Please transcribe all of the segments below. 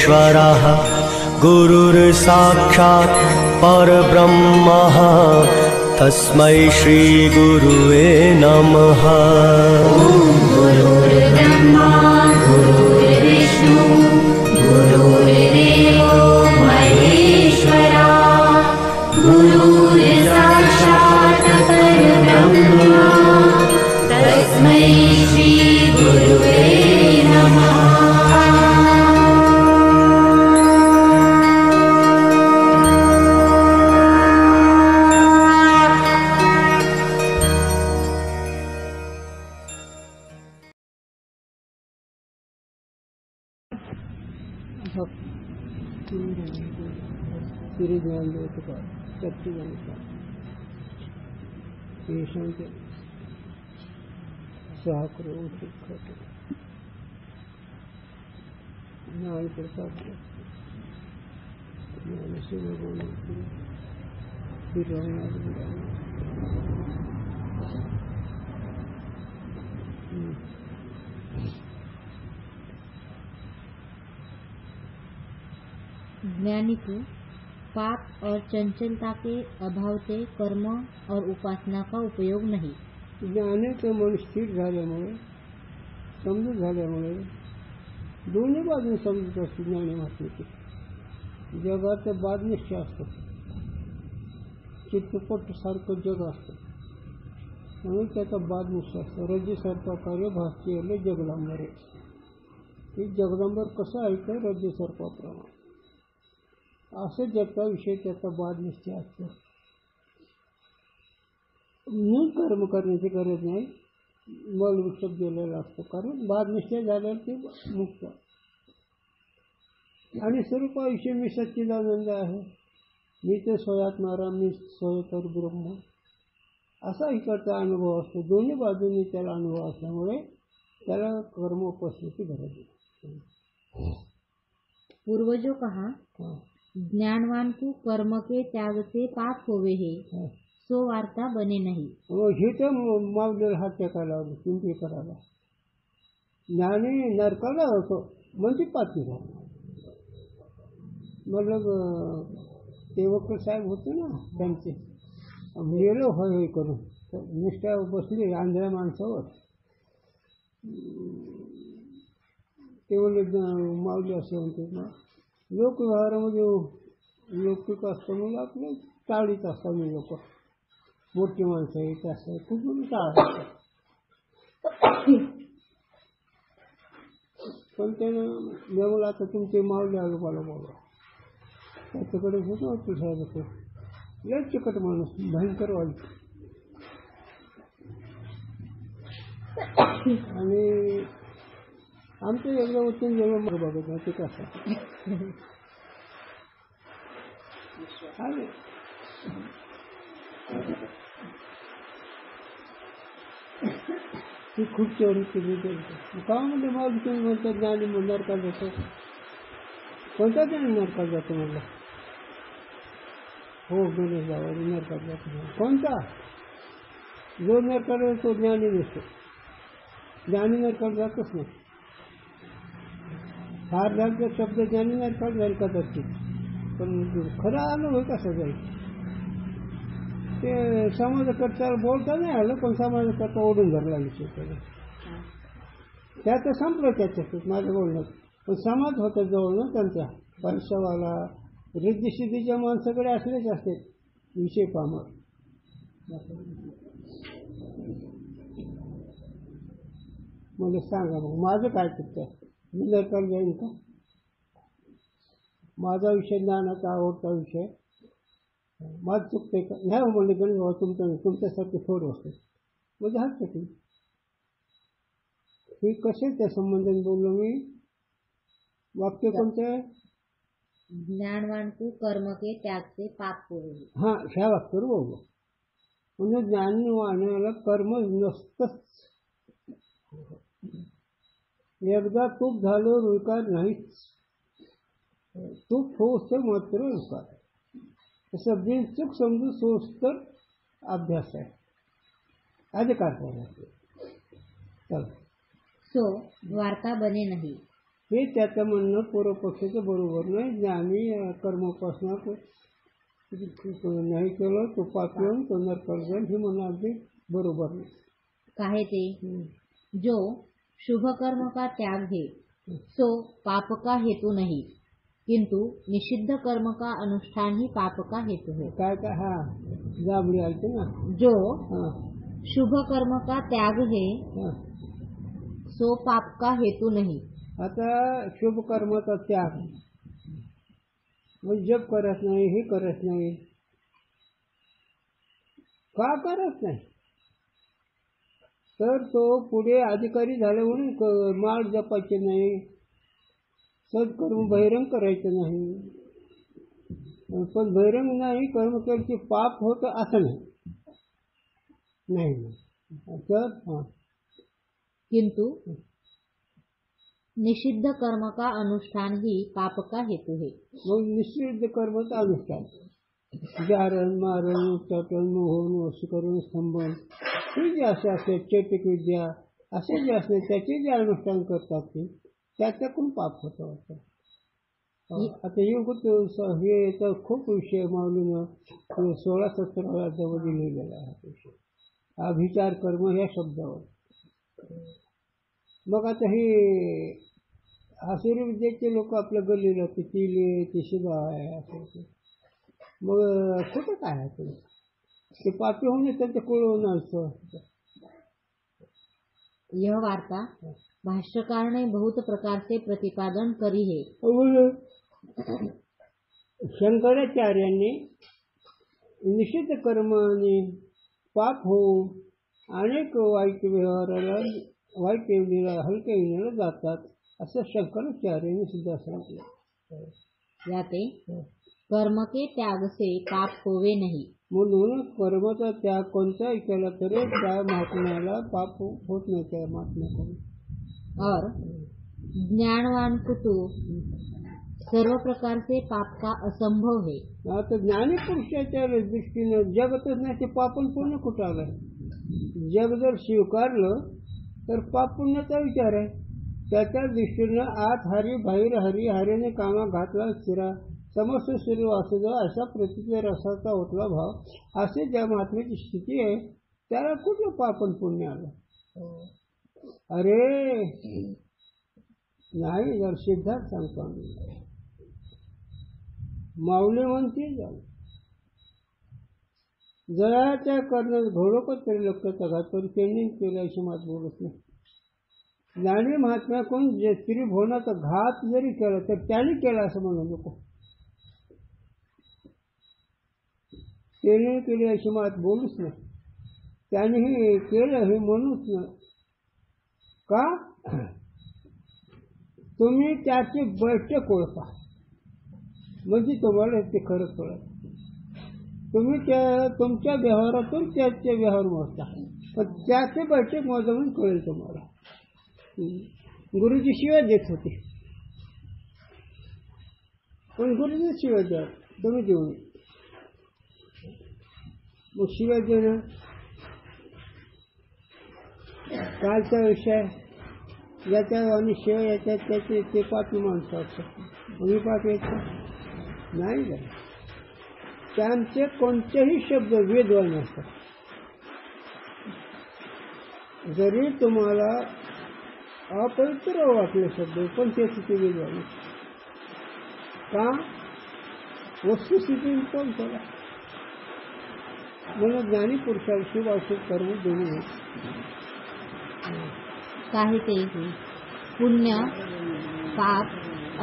परमेश्वरः गुरुर्साक्षात् परब्रह्मः तस्मै श्री गुरुवे नमः। गुरुर्ब्रह्मा गुरुर्विष्णु गुरुर्देवो महेश्वरा गुरुर्साक्षात् परब्रह्मा तस्मै श्री गुरुवे नमः। ज्ञान प्रसाद ज्ञान से ज्ञानी को पाप और चंचलता के अभाव से कर्म और उपासना का उपयोग नाही। ज्ञानाचं मन स्थिर झाल्यामुळे समजूत झाल्यामुळे दोन्ही बाजून समजत असते. ज्ञानी माहिती जगाचं बादनिष्ठ असतं, चित्रपट सारखं जग असतं म्हणून त्याचा बादनिष्ठ असतं. रज्जू सर्पाकार्य भाष्य जगदांबर आहे. हे जगदांबर कसं ऐकतं रज्जू सर्पाप्रमाणे असं ज्याचा विषय त्याचा बादनिष्ठ असतो. मूळ कर्म करण्याची गरज नाही, मल वृक्षात गेलेला असतो. कारण बादनिष्ठ झाल्यावर ते मुक्त आणि स्वरूपाविषयी मी सच्चिदानंद आहे, मी ते स्वयात्माराम, मी स्वयंतर ब्रह्म असा इकडचा अनुभव असतो. दोन्ही बाजूंनी त्याला अनुभव असल्यामुळे त्याला कर्म उपासनेची गरज नाही. पूर्वजों कहा ज्ञानवान को कर्म के त्याग से पाप होवे है, सो वार्ता बने नहीं. हे तर मागलेला हात टेकायला लावलं चिंती करायला. ज्ञानी नरकाला होतो म्हणजे पापी झाला. मतलब ते वकील साहेब होते ना, त्यांचे गेलो होय करून निष्ठा बसली आंधळ्या माणसावर. ते बोलले मावली असे म्हणते ना, लोकव्यवहारामध्ये लौकिक असतं म्हणजे आपले टाळीत असतात. मी लोक मोठी माणसं आहे ते असं कुठून टाळायचं. पण त्यानं मी आता तुमचे मावले आलो मला बोला त्याच्याकडे होतो वकील साहेब होते. लय चिकट माणूस, भयंकर वाईट. आणि आमचं एकदा वचन जेव्हा मला बघत नाही ते कसं ती खूप चोरी केली. का म्हणजे मला तुम्ही म्हणतात ज्ञानी नरकात जातो. कोणता ज्ञानी नरकात जातो म्हटलं? हो गणेश बाबा नरकात जातो. कोणता? जो नरकात तो ज्ञानी नसतो. ज्ञानी नरकात जातच नाही. फार झालं शब्द ज्ञानी नरकात जाईल कदाचित, पण खरा अनुभव कसा जाईल ते समाजाकडचा बोलता नाही आलं. पण समाजाकडचा ओढून धरला विषय त्याचं संपलं त्याच्यात माझं बोलणं. पण समाज होता जवळ ना त्यांचा पैशावाला रिद्धीसिद्धीच्या माणसाकडे असलेच असते विषय पामर. मला सांगा मग माझं काय चुकतं? मी नरकाला जाईन का? माझा विषय ज्ञानाचा आवडता विषय माझं चुकतंय का? नाही म्हणले गणेश बाबा तुमच्यासारखे थोडे असते म्हणजे हरकत नाही. हे कसे त्या संबंधाने बोललो मी? वाक्य कोणतं आहे? ज्ञानवान को कर्म के त्याग से पाप होवे. हां ह्या वाक्यावर बोललो. म्हणजे ज्ञानवानाला कर्म नसतंच. एकदा तूप झाल्यावर विकार नाहीच. तूप होस तर मात्र विकार. तसं बिनचूक समजून सोस तर अभ्यास आहे. अधिकार करायचे. चल सो वार्ता बने नहीं. हे त्याचं म्हणणं पूर्वपक्षाचं बरोबर नाही. ज्ञानी कर्मोपासना नाही केलं तो पापी होऊन तो नरकात जाईल हे म्हणणं अगदी बरोबर नाही. काहे ते जो शुभ कर्म का त्याग है सो पाप का हेतु नहीं, किंतु निषिद्ध कर्म का अनुष्ठान ही पाप का हेतु है. काय काय हा जांभळी आलते ना. जो हां शुभ कर्म का त्याग है हां. सो पाप का हेतु नहीं. आता शुभ कर्माचा त्याग म्हणजे जप करत नाही, हे करत नाही. का करत नाही तर तो पुढे अधिकारी झाले म्हणून माळ जपायचे नाही, सत्कर्म बहिरंग करायचं नाही. पण बहिरंग नाही कर्म केलं की पाप होतं असं नाही. तर हां किंतु निषिद्ध कर्म का अनुष्ठान ही पाप का हेतु है. मग निषिद्ध कर्माचं अनुष्ठान जारण मारण उच्चाटन मोहन वशीकरण स्तंभन हे जे असे असते चैतिक विद्या असे जे असते त्याचे जे अनुष्ठान करतात ते त्याच्याकडून पाप होतं. आता हे तर खूप विषय माऊलीनं 16-17 अध्यायामध्ये लिहिलेला आहे अभिचार कर्म ह्या शब्दावर. मग आता हे आसुरी विद्येचे लोक आपल्या गल्लीला ते किले ते शिदा आहे असं मग कुठं काय आहे ते पापी होऊन त्यांचं कुळवून असं. यह वार्ता भाष्यकार ने बहुत प्रकार से प्रतिपादन करी है. शंकराचार्यांनी निषिद्ध कर्माने पाप होऊन अनेक वाईट व्यवहाराला वाईट योनीला हलक्या योनीला जातात असं शंकराचार्यांनी सुद्धा सांगितलं. याते कर्म के त्याग से पाप होवे नहीं. म्हणून कर्माचा त्याग कोणताही केला तरी त्या महात्म्याला पाप होत नाही. त्या महात्म्याकडून और ज्ञानवान को तो सर्व प्रकार से पाप का असंभव है. आता ज्ञानी पुरुषाच्या दृष्टीनं जगतच नाही ते पापन पुण्य कुठं आलं. जग जर स्वीकारलं तर पाप पुण्याचा विचार आहे. त्याच्या दृष्टीनं आत हरी बाहेर हरी हरीने कामा घातला स्थिरा समस्त सूर्य वासुदेव अशा प्रतीचे रसाचा ओतला भाव असे ज्या महात्म्याची स्थिती आहे त्याला कुठलं पापन पुण्य आलं. अरे नाही जर सिद्धार्थ सांगतो आम्ही माऊली म्हणते झालं जळाच्या करण्यास घोडोकच तरी लक्षाचा घात करून त्यांनी केला अशी मात बोलत नाही. ज्ञानी महात्म्याकडून जे त्रिभुवनाचा घात जरी केला तर त्याने केला असं म्हणू नको. त्याने केली अशी मात बोलूच नाही. त्याने हे केलं हे म्हणूच नाही. का तुम्ही त्याची बैठक ओळखा म्हणजे तुम्हाला ते खरं कळत. तुम्ही तुमच्या व्यवहारातून त्याचे व्यवहार मोजता पण त्याचे बैठक मोजा म्हणून कळेल तुम्हाला. गुरुजी शिवाय देत होते पण गुरुजी शिवाय द्या तुम्ही देऊ नये. मग शिवाय देणं कालचा विषय ज्याच्या आणि शिवाय याच्यात त्याचे ते पापी माणसं असतात. मी पाप यायचं नाही झालं. त्यांचे कोणतेही शब्द वेदवान असतात. जरी तुम्हाला अपवित्र वाटले शब्द पण त्याचे ते वेदवान का वस्तुस्थिती कोण त्याला. म्हणून ज्ञानी पुरुषाला शुभ अशुभ कर्म देऊ नये. काहे ते पुण्य पाप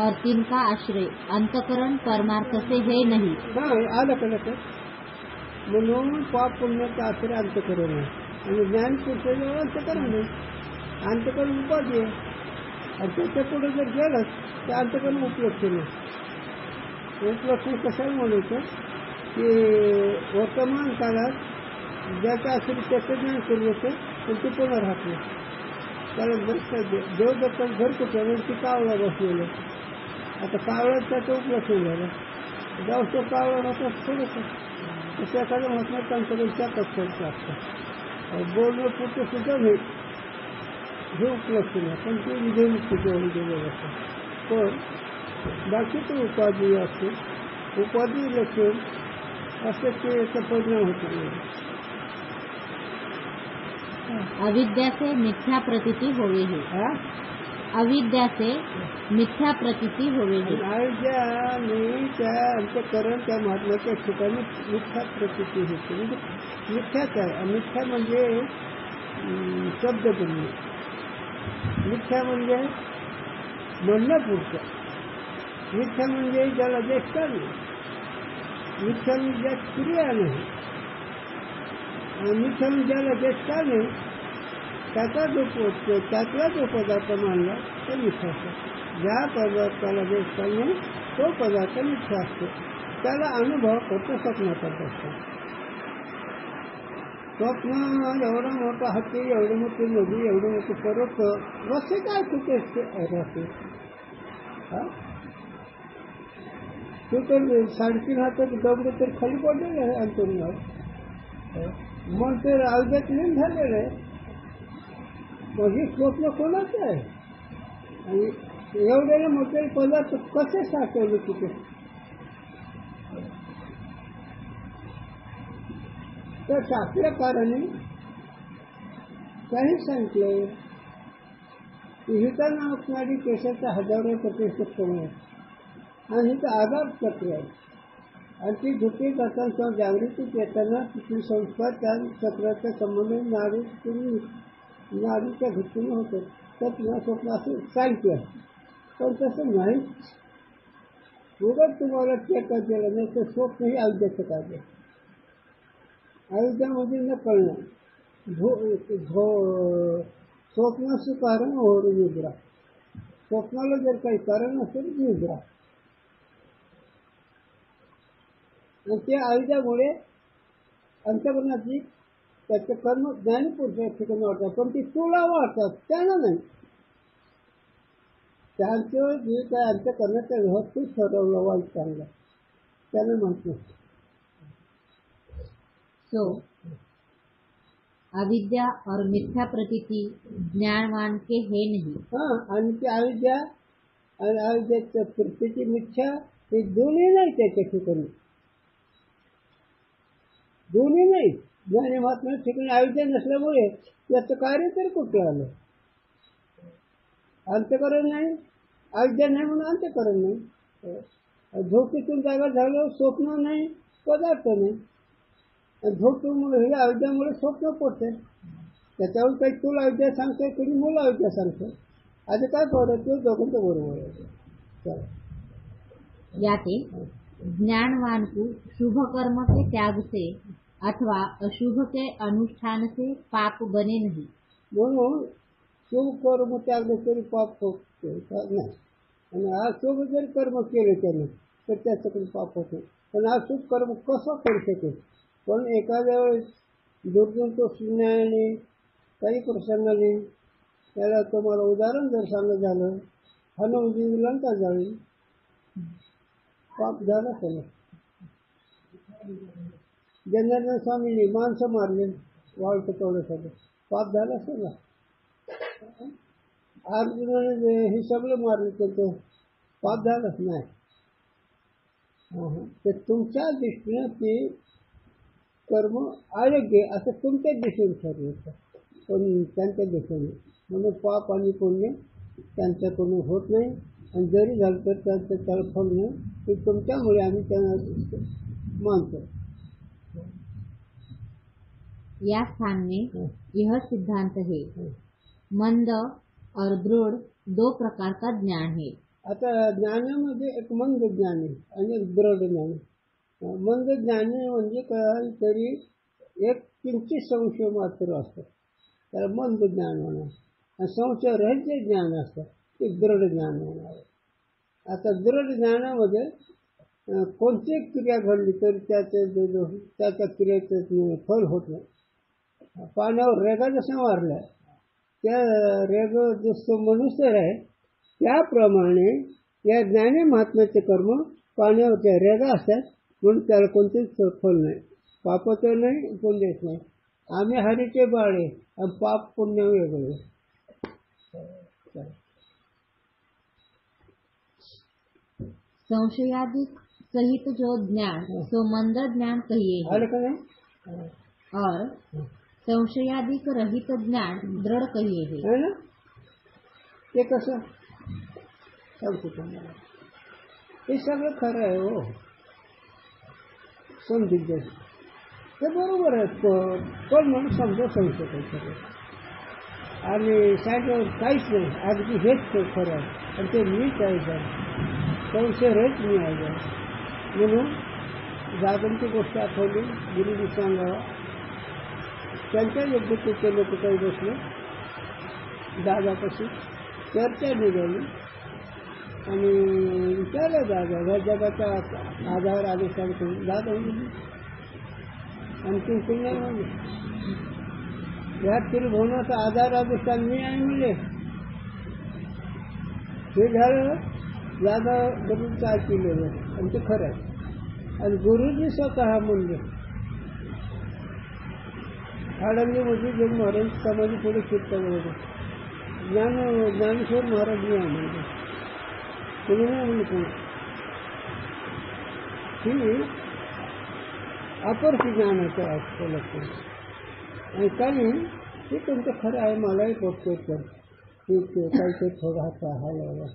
और तिनका आश्रय अंतकरण परमार्थ से है नहीं. आलं का लक्षात. म्हणून पाप पुण्याचा आश्रय अंतकरण आहे आणि ज्ञान पुरुषाजवळ अंतकरण नाही. अंतकरण उपाधी आहे आणि त्याच्या पुढे जर गेलं तर अंतकरण उपलक्ष नाही. उपलक्ष कशाला म्हणायचं की वर्तमान काळात ज्याच्या आश्रय त्याचं ज्ञान करू येतं पण ते पुन्हा राहत नाही. त्याला देवदत्ताचं घर कुठे म्हणजे ती कावळा बसलेलं. आता कावळ्यात त्याचं उपलक्ष झालं जाऊ कावळा होता थोडंसं तसं एखादं म्हटलं त्यांच्याकडे त्या कक्षाचं असतं बोलणं पुढचं सुद्धा नाही हे उपलक्ष नाही पण ते विजयमुक्तीच्या वेळी गेलेलं असतं. पण बाकीचे उपाधी असते, उपाधी लक्षण असं ते याचा परिणाम होतो नाही. अविद्याचे मिथ्या प्रतीती होवे हे. अविद्याचे मिथ्या प्रतीती होवे हे. अविद्याने त्या अंतःकरण त्या महात्म्याच्या ठिकाणी मिथ्या प्रतीती होते. म्हणजे मिथ्याच आहे. मिथ्या म्हणजे शब्द बोलणे, मिथ्या म्हणजे म्हणण्यापुरतं, मिथ्या म्हणजे ज्याला चेष्टा नाही, मिथ्या म्हणजे ज्यात क्रिया नाही, मिथ्या म्हणजे ज्याला चेष्टा नाही त्याचा त्यातला जो पदार्थ मानला तो मिथ्या असतो. ज्या पदार्थाला चेष्टा नाही तो पदार्थ मिथ्या असतो. त्याला अनुभव होतो स्वप्नाचा असतो. स्वप्न एवढा मोठा हत्ती, एवढी मोठी नदी, एवढे मोठे पर्वत कसे काय कुठे राहते? तो तर 3.5 हातात दगड तर खाली पडलेलं आहे अंतरुणावर. मग ते अवघ्यात लीन झालेलं आहे. मग हे स्वप्न कोणाचं आहे? आणि एवढे मोठे पदार्थ कसे साठवले तिथे? तर शास्त्रकारांनी काही सांगितलं की हिताना असणारी केसाचा 1000% कमी आहे आणि हिचं आधार चक्र आहे. आणि ती झुकी जाताना जागृतीत येताना तिथली संस्कार त्या चक्राच्या संबंध नाडीच्या घटनेने होतं. तर स्वप्न असं सांगते, पण तसं नाहीच. उगाच तुम्हाला टेका दिला नाही तर स्वप्न ही अविद्याचं कार्य. अविद्यामध्ये न कळणं. स्वप्नाचं कारण होर निद्रा. स्वप्नाला जर काही कारण असेल निद्रा. आणि त्या अविद्यामुळे अंतःकरणाची त्याचे कर्म ज्ञानपुरुषा ठिकाणी वाटतात, पण ती तुला वाटतात, त्यांना नाही. त्यांचं जे काय अंतःकरणाच्या व्यवस्थित ठरवलं वाईट चांगलं त्यांना माहित नसतं. सो अविद्या और मिथ्या प्रतीति ज्ञानवान के है नहीं. आणि ती अविद्या आणि अविद्याच्या प्रतीची मिथ्या हे दोन्ही नाही त्याच्या ठिकाणी. दोन्ही नाही. ज्ञानी महात्म्या ठिकाणी अविद्या नसल्यामुळे याचं कार्य तर कुठे आलं? अंतःकरण नाही, अविद्या नाही म्हणून अंतःकरण नाही. झोपेतून जागा झालं, स्वप्न नाही, पदार्थ नाही. झोपेमुळे हे अविद्यामुळे स्वप्न पडते. त्याच्यावर काही तुला अविद्या सांगतोय, कोणी मुलं अविद्या सांगतोय. आज काय फरक आहे? दोघांचं बरोबर आहे. याते ज्ञानवान को शुभ कर्म के त्याग से अथवा अशुभ के अनुष्ठान से पाप बने नहीं. म्हणून शुभ कर्म त्याग तरी पाप होत नाही. आणि अशुभ जर कर्म केले त्याने तर त्याच्याकडे पाप होते. पण अशुभ कर्म कसं करू शकेल? पण एखाद्या वेळेस दुर्गुणतोषण्याने काही प्रसंगाने त्याला तुम्हाला उदाहरण जर सांगत झालं, हनुमान लंका जाळी, पाप झाला त्याला. जनार्दन स्वामींनी माणसं मारले वाळतं तोडण्यासाठी, पाप झाला असेल ना. अर्जुनाने हे सगळं मारले तर पाप झालंच नाही. तर तुमच्या दृष्टीनं ते कर्म अयोग्य असं तुमच्या दिशेने ठरवतं, पण त्यांच्या दिशेने. म्हणून पाप आणि पुण्य त्यांच्याकडून होत नाही. आणि जरी झालं तर त्यांचं तळफळ नाही. ते तुमच्यामुळे आम्ही त्यांना मानतो. या स्थान में यह सिद्धांत है. मंद और दृढ़ 2 प्रकार का ज्ञान है. आता ज्ञानामध्ये एक मंद ज्ञान आहे आणि एक दृढ ज्ञान. मंद ज्ञान म्हणजे काहीतरी एक किंचित संशय मात्र असतं, त्याला मंद ज्ञान होणार. आणि संशय रहित जे ज्ञान असतं ते दृढ ज्ञान होणार. आता दृढ ज्ञानामध्ये कोणती क्रिया घडली तरी त्याच्या क्रियेचं फल होत नाही. पाण्यावर रेगा जसं मारल्या त्या रेग जसं मनुष्य आहे त्याप्रमाणे या ज्ञानी महात्म्याचे कर्म पाण्यावरच्या रेगा असतात, म्हणून त्याला कोणतेच फल नाही. पापाचं नाही, पुण्याच नाही. आम्ही हरीचे बाळे आणि पाप पुण्य वेगळे. संशयादिक सहित जो ज्ञान सो मंद ज्ञान कहिए है, आलं का नाही? और संशयादिक रहित ज्ञान दृढ़ कहिए है. है ना? ते कसं सांगतो तुम्हाला. हे सगळं खरं आहे हो. समजून ते बरोबर आहे. पण म्हणून समजा संशय सगळं आणि सांगितलं काहीच नाही, अगदी हेच खरं आहे आणि ते मीच आहे का, संशय हेच मी आहे का. म्हणून दादांची गोष्ट आठवली, गुरुजी सांगावा. त्यांच्या योग्यतेचे लोक काही बसले, दादापाशी चर्चा निघाली आणि विचारलं दादा ह्या जगाचा आधार आदेशान करून. दादा म्हणजे आणखी पुण्य म्हणजे ह्या त्रिभुवनाचा आधार आदेशान मी आहे मिळे. हे झालं दादा गुरुचं ऐकलेलं आणि ते खरं आहे. आणि गुरुजी स्वतः म्हणले आडंदीमध्ये जग महाराज समाधी पुढे कीर्तन ज्ञानेश्वर महाराज मी आहे म्हणजे तुम्ही नाही म्हणले ही अपरची ज्ञानाचं असतं लक्षण. आणि काही ते तुमचं खरं आहे, मलाही पोचतोय तर ते काहीतरी थोडा हात हलवला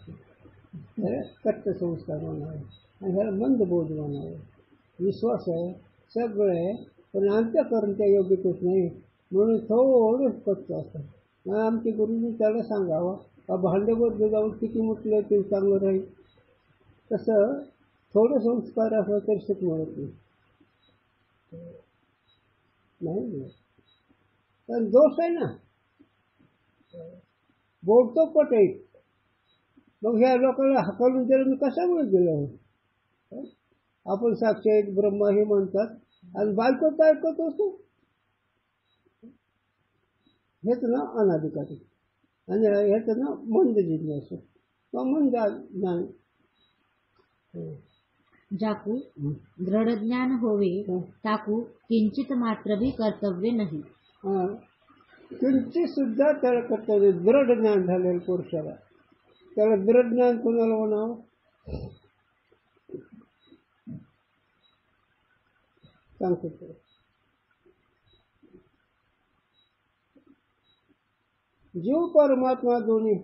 कट्ट संस्कार म्हणावे आणि ह्याला मंद बोध म्हणावे. विश्वास आहे सगळं आहे पण अंत्यकरण त्या योग्यतेच नाही म्हणून थोडंच कच्च असतं. मग आमचे गुरुजी त्याला सांगावं का भांडेवर जाऊन किती म्हटलं ते चांगलं राहील. तसं थोडं संस्कार असलं तरी सुख मिळत नाही. पण दोष आहे ना, बोलतो पट एक. मग ह्या लोकांना हकलून दिलं मी कशामुळे दिलं. आपण साक्षात ब्रह्मा हे म्हणतात आणि बायको काय ऐकत असतो. हेच ना अनाधिकारी आणि ह्याचं ना मंद जिज्ञास किंवा मंद ज्ञान. जाकू दृढ ज्ञान होवे ताकू किंचित मात्र भी कर्तव्य नाही. किंचित सुद्धा त्याला कर्तव्य. दृढ ज्ञान झालेलं पुरुषाला त्याला दृढ ज्ञान कोणाला म्हणावं. सांगतो जीव परमात्मा दोन्ही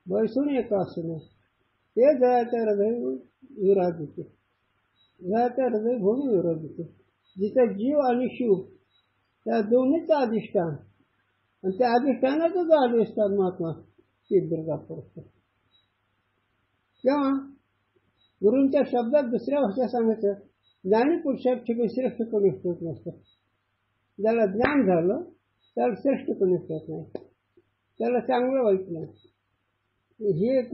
बैसून एक असणे ते जयाच्या हृदय विरोध होते. जयाच्या हृदय भूमी विरोध होते. जिथे जीव आणि शिव त्या दोन्हीचं अधिष्ठान आणि त्या अधिष्ठानाचंच अधिष्ठान महात्मा सिद्धता करतो. किंवा गुरूंच्या शब्दात दुसऱ्या भाषा सांगायचं ज्ञानी पुरुषात ठिकाणी श्रेष्ठ कोणी होत नसतं. ज्याला ज्ञान झालं त्याला श्रेष्ठ कोणी होत नाही. त्याला चांगलं वाईट नाही. हे एक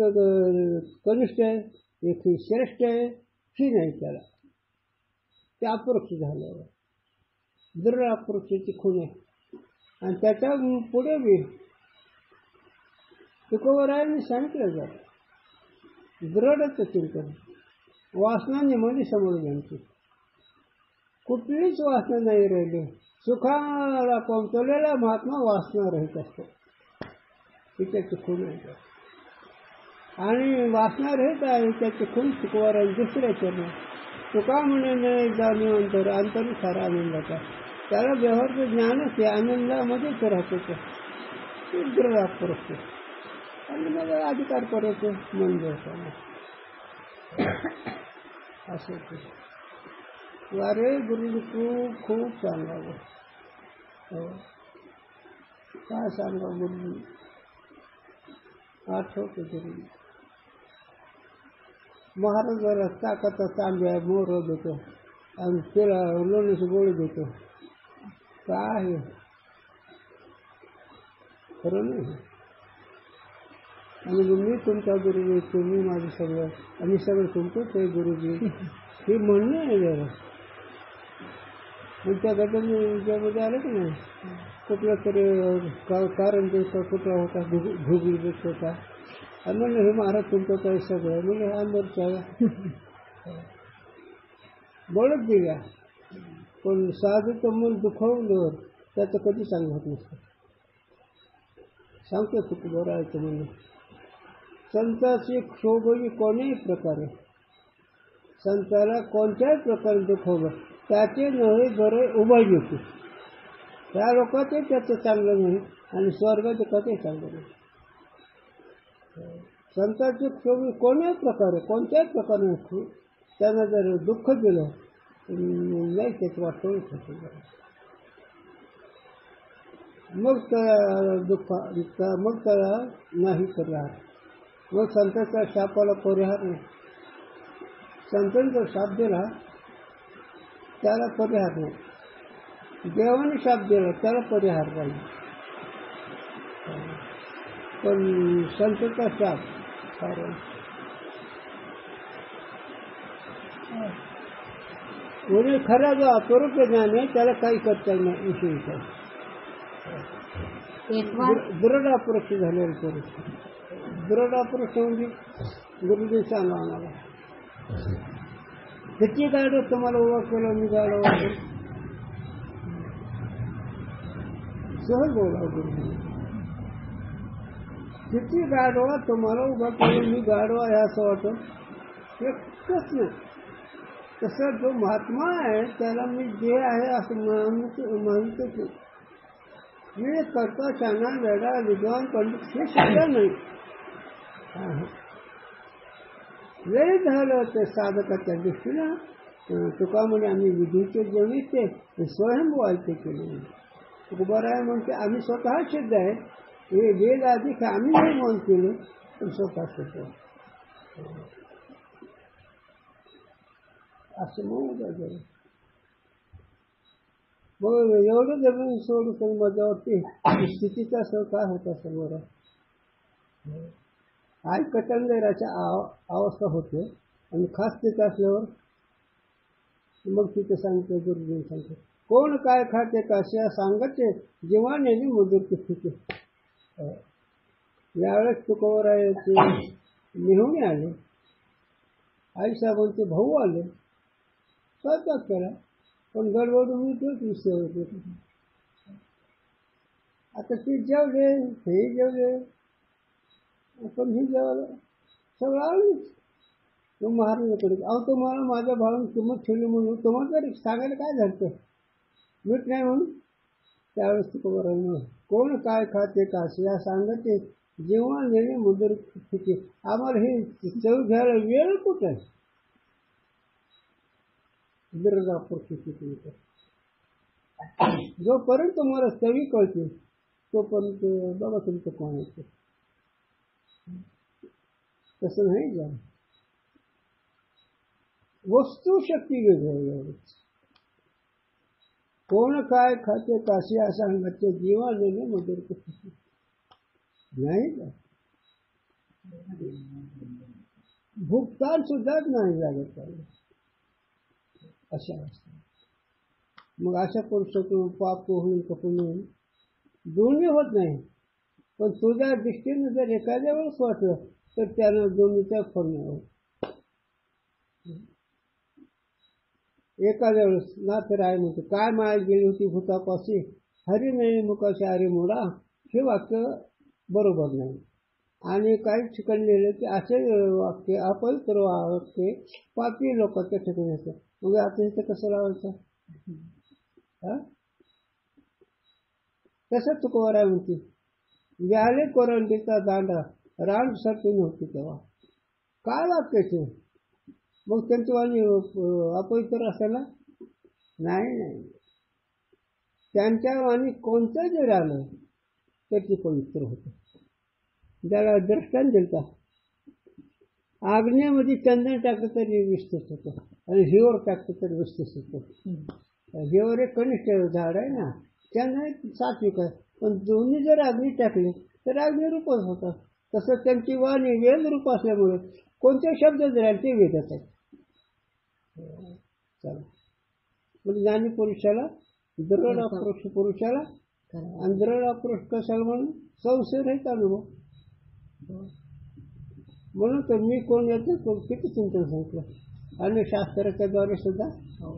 कनिष्ठ आहे एक श्रेष्ठ आहे ही नाही. त्याला ते अपरोक्ष झालं. दृढ अपरोक्षाची खूण आहे. आणि त्याच्या पुढे बी तुकोबरायांनी सांगितलं जातं दृढच चिंतन वासना निमली समोर यांची. कुठलीच वासना नाही राहिली. सुखाला पोचवलेला महात्मा वासना रहित असतो. त्याची खूण आहे आणि वासना रहित आहे त्याची खूण तुकोबार दुसऱ्या चरण तुका म्हणे नाही जाणीव अंतर अंतरी सारा आनंदाचा. त्याला व्यवहारचं ज्ञानच आहे. आनंदामध्येच राहतो तो दृढ अपरोक्ष. आणि मग अधिकार करायचं मन होता असं. अरे गुरुजी खूप खूप सांगावं. काय सांगा गुरुजी आठवतो. गुरुजी महाराज रस्ता करता तांब्या मोर देतो आणि तिला लोण्याची गोळी देतो. काय खरं नाही. आणि मी तुमचा गुरुजी तुम्ही माझं सगळं आणि सगळं तुमचंच आहे गुरुजी हे म्हणणं आहे. जरा मग त्या गटामध्ये आलं की नाही कुठलं तरी कारण द्यायचं कुठला होता घुगरी देत होता आणि म्हणलं हे महाराज तुमचं आहे सगळं. म्हणजे हा अंदरच्या बोलत दिल्या पण साधूचं मन दुखवल्यावर त्याचं कधी सांगत नसतं. सांगतो तू बरं आहे म्हणून संताची क्षोभ ही कोणत्याही प्रकारे, संताला कोणत्याही प्रकारे दुखवलं त्याचे नव्हे बरे उभय येते. त्या लोकांचे त्याचं चांगलं नाही आणि स्वर्गात दुःखाचे चांगलं नाही. संताची क्षोभ कोणत्याही प्रकारे नसते. त्यांना जर दुःख दिलं नाही त्याचं वाटतं होतं, मग त्या मग त्याला नाही परिहार. मग संतांच्या शापाला परिहार नाही. संतांचा शाप दिला त्याला परिहार नाही. देवाने शाप दिला त्याला परिहार नाही. पण संतांचा शाप कोणी खरा जो अपरोक्ष ज्ञान आहे त्याला काही करता नाही विषयी. दृढ अपरोक्ष झालेलं पुरुष. दृढ अपरोक्ष म्हणजे गुरुजी सांगा आम्हाला किती गाडं तुम्हाला उभा केलं, मी गाडं वाटलं सहज बोला. गुरुजी किती गाडवा तुम्हाला उभा केलं, मी गाडवा आहे असं वाटत एकच नाही. तसं जो महात्मा आहे त्याला मी जे आहे असं मानतच नाही. मी करता शाना वेडा विद्वान पंडित हे सुद्धा नाही. लय झालं ते साधकाच्या दृष्टीनं तुका म्हणजे आम्ही विधीचे जेवणी ते स्वयंभू आलते केले. तुकोबाराय म्हणते आम्ही स्वतः सिद्ध आहे. हे वेद अधिक आम्ही नाही नोंद केलं पण स्वतः सिद्ध असं म्हणून मग एवढं जमीन सोडू पण मजा वाटते. स्थितीचा सह काय होता समोर आई कटंगराच्या अवस्था होते आणि खास तिथं असल्यावर मग तिथे सांगते गुरुजी सांगते कोण काय खाते काश्या सांगते जेव्हा नेहमी मजूर किती. यावेळेस तुकोबारायचे मेहुणे आले, आईसाहेबांचे भाऊ आले, स्वयंपाक केला पण गडबडून तोच विषय होते. आता ते जेवले हे जेवले पण ही जेवायला सगळं आलीच. तो महाराजाकडे अहो तुम्हाला माझ्या भावाने किंमत ठेवली म्हणून तुम्हाला तरी सांगायला काय झालं मीठ नाही म्हणून. त्यावेळेस तुकोबाराय कोण काय खाते काशिया सांगते जेव्हा नेणे मुदर किती. आम्हाला हे चव घ्यायला वेळ कुठे आहे. जोपर्यंत तुम्हाला चवी कळते तोपर्यंत बाबा तुमचं कोण येते. तसं नाही जा. वस्तू शक्ती वेगळी. कोण काय खाते काशिया सांगते जीवा नेणे मुदर किती नाही का. भुगतान सुद्धा नाही लागत अशा असतात. मग अशा पुरुषातून पाप होईल कपून होईल दोन्ही होत नाही. पण तुझ्या दृष्टीने जर एखाद्या वेळेस वाटलं तर त्यानं दोन्हीचा फळ नाही. एखाद्या वेळेस ना तर आहे म्हणते काय माया गेली होती भूतापाशी हरी नाही मुखाशी हरी मोडा. हे वाक्य बरोबर नाही. आणि काही ठिकाणी लिहिलं की असे वाक्य अपवित्र वाक्य पापी लोकांच्या ठिकाणी असतात. मग आता इथं कसं लावायचं. तसंच तुकोबाराय म्हणते व्याले कोरंडीचा दांडा रान सरती नव्हती तेव्हा काय वाक्याचे. मग त्यांची वाणी अपवित्र असायला नाही. त्यांच्या वाणी कोणतं जर आलं तर ते पवित्र होतं. ज्याला दृष्टांत दिलता आग्नेयामध्ये चंदन टाकलं तरी विस्तृत होतं आणि हिवर टाकलं तरी विस्तृत होतं. हिवर एक कनिष्ठ झाड आहे ना चंदन सात्विक आहे पण दोन्ही जर अग्नी टाकले तर अग्निरूपच होतात. तसं त्यांची वाणी वेद रूप असल्यामुळे कोणते शब्द जर ते वेदच आहेत. चला म्हणजे ज्ञानी पुरुषाला दृढ अपरोक्ष पुरुषाला आणि दृढ अपरोक्ष कशाला म्हणून संशय नाहीत अनुभव. म्हणून तर मी कोण याचं किती चिंतन सांगितलं आणि शास्त्राच्या द्वारे सुद्धा.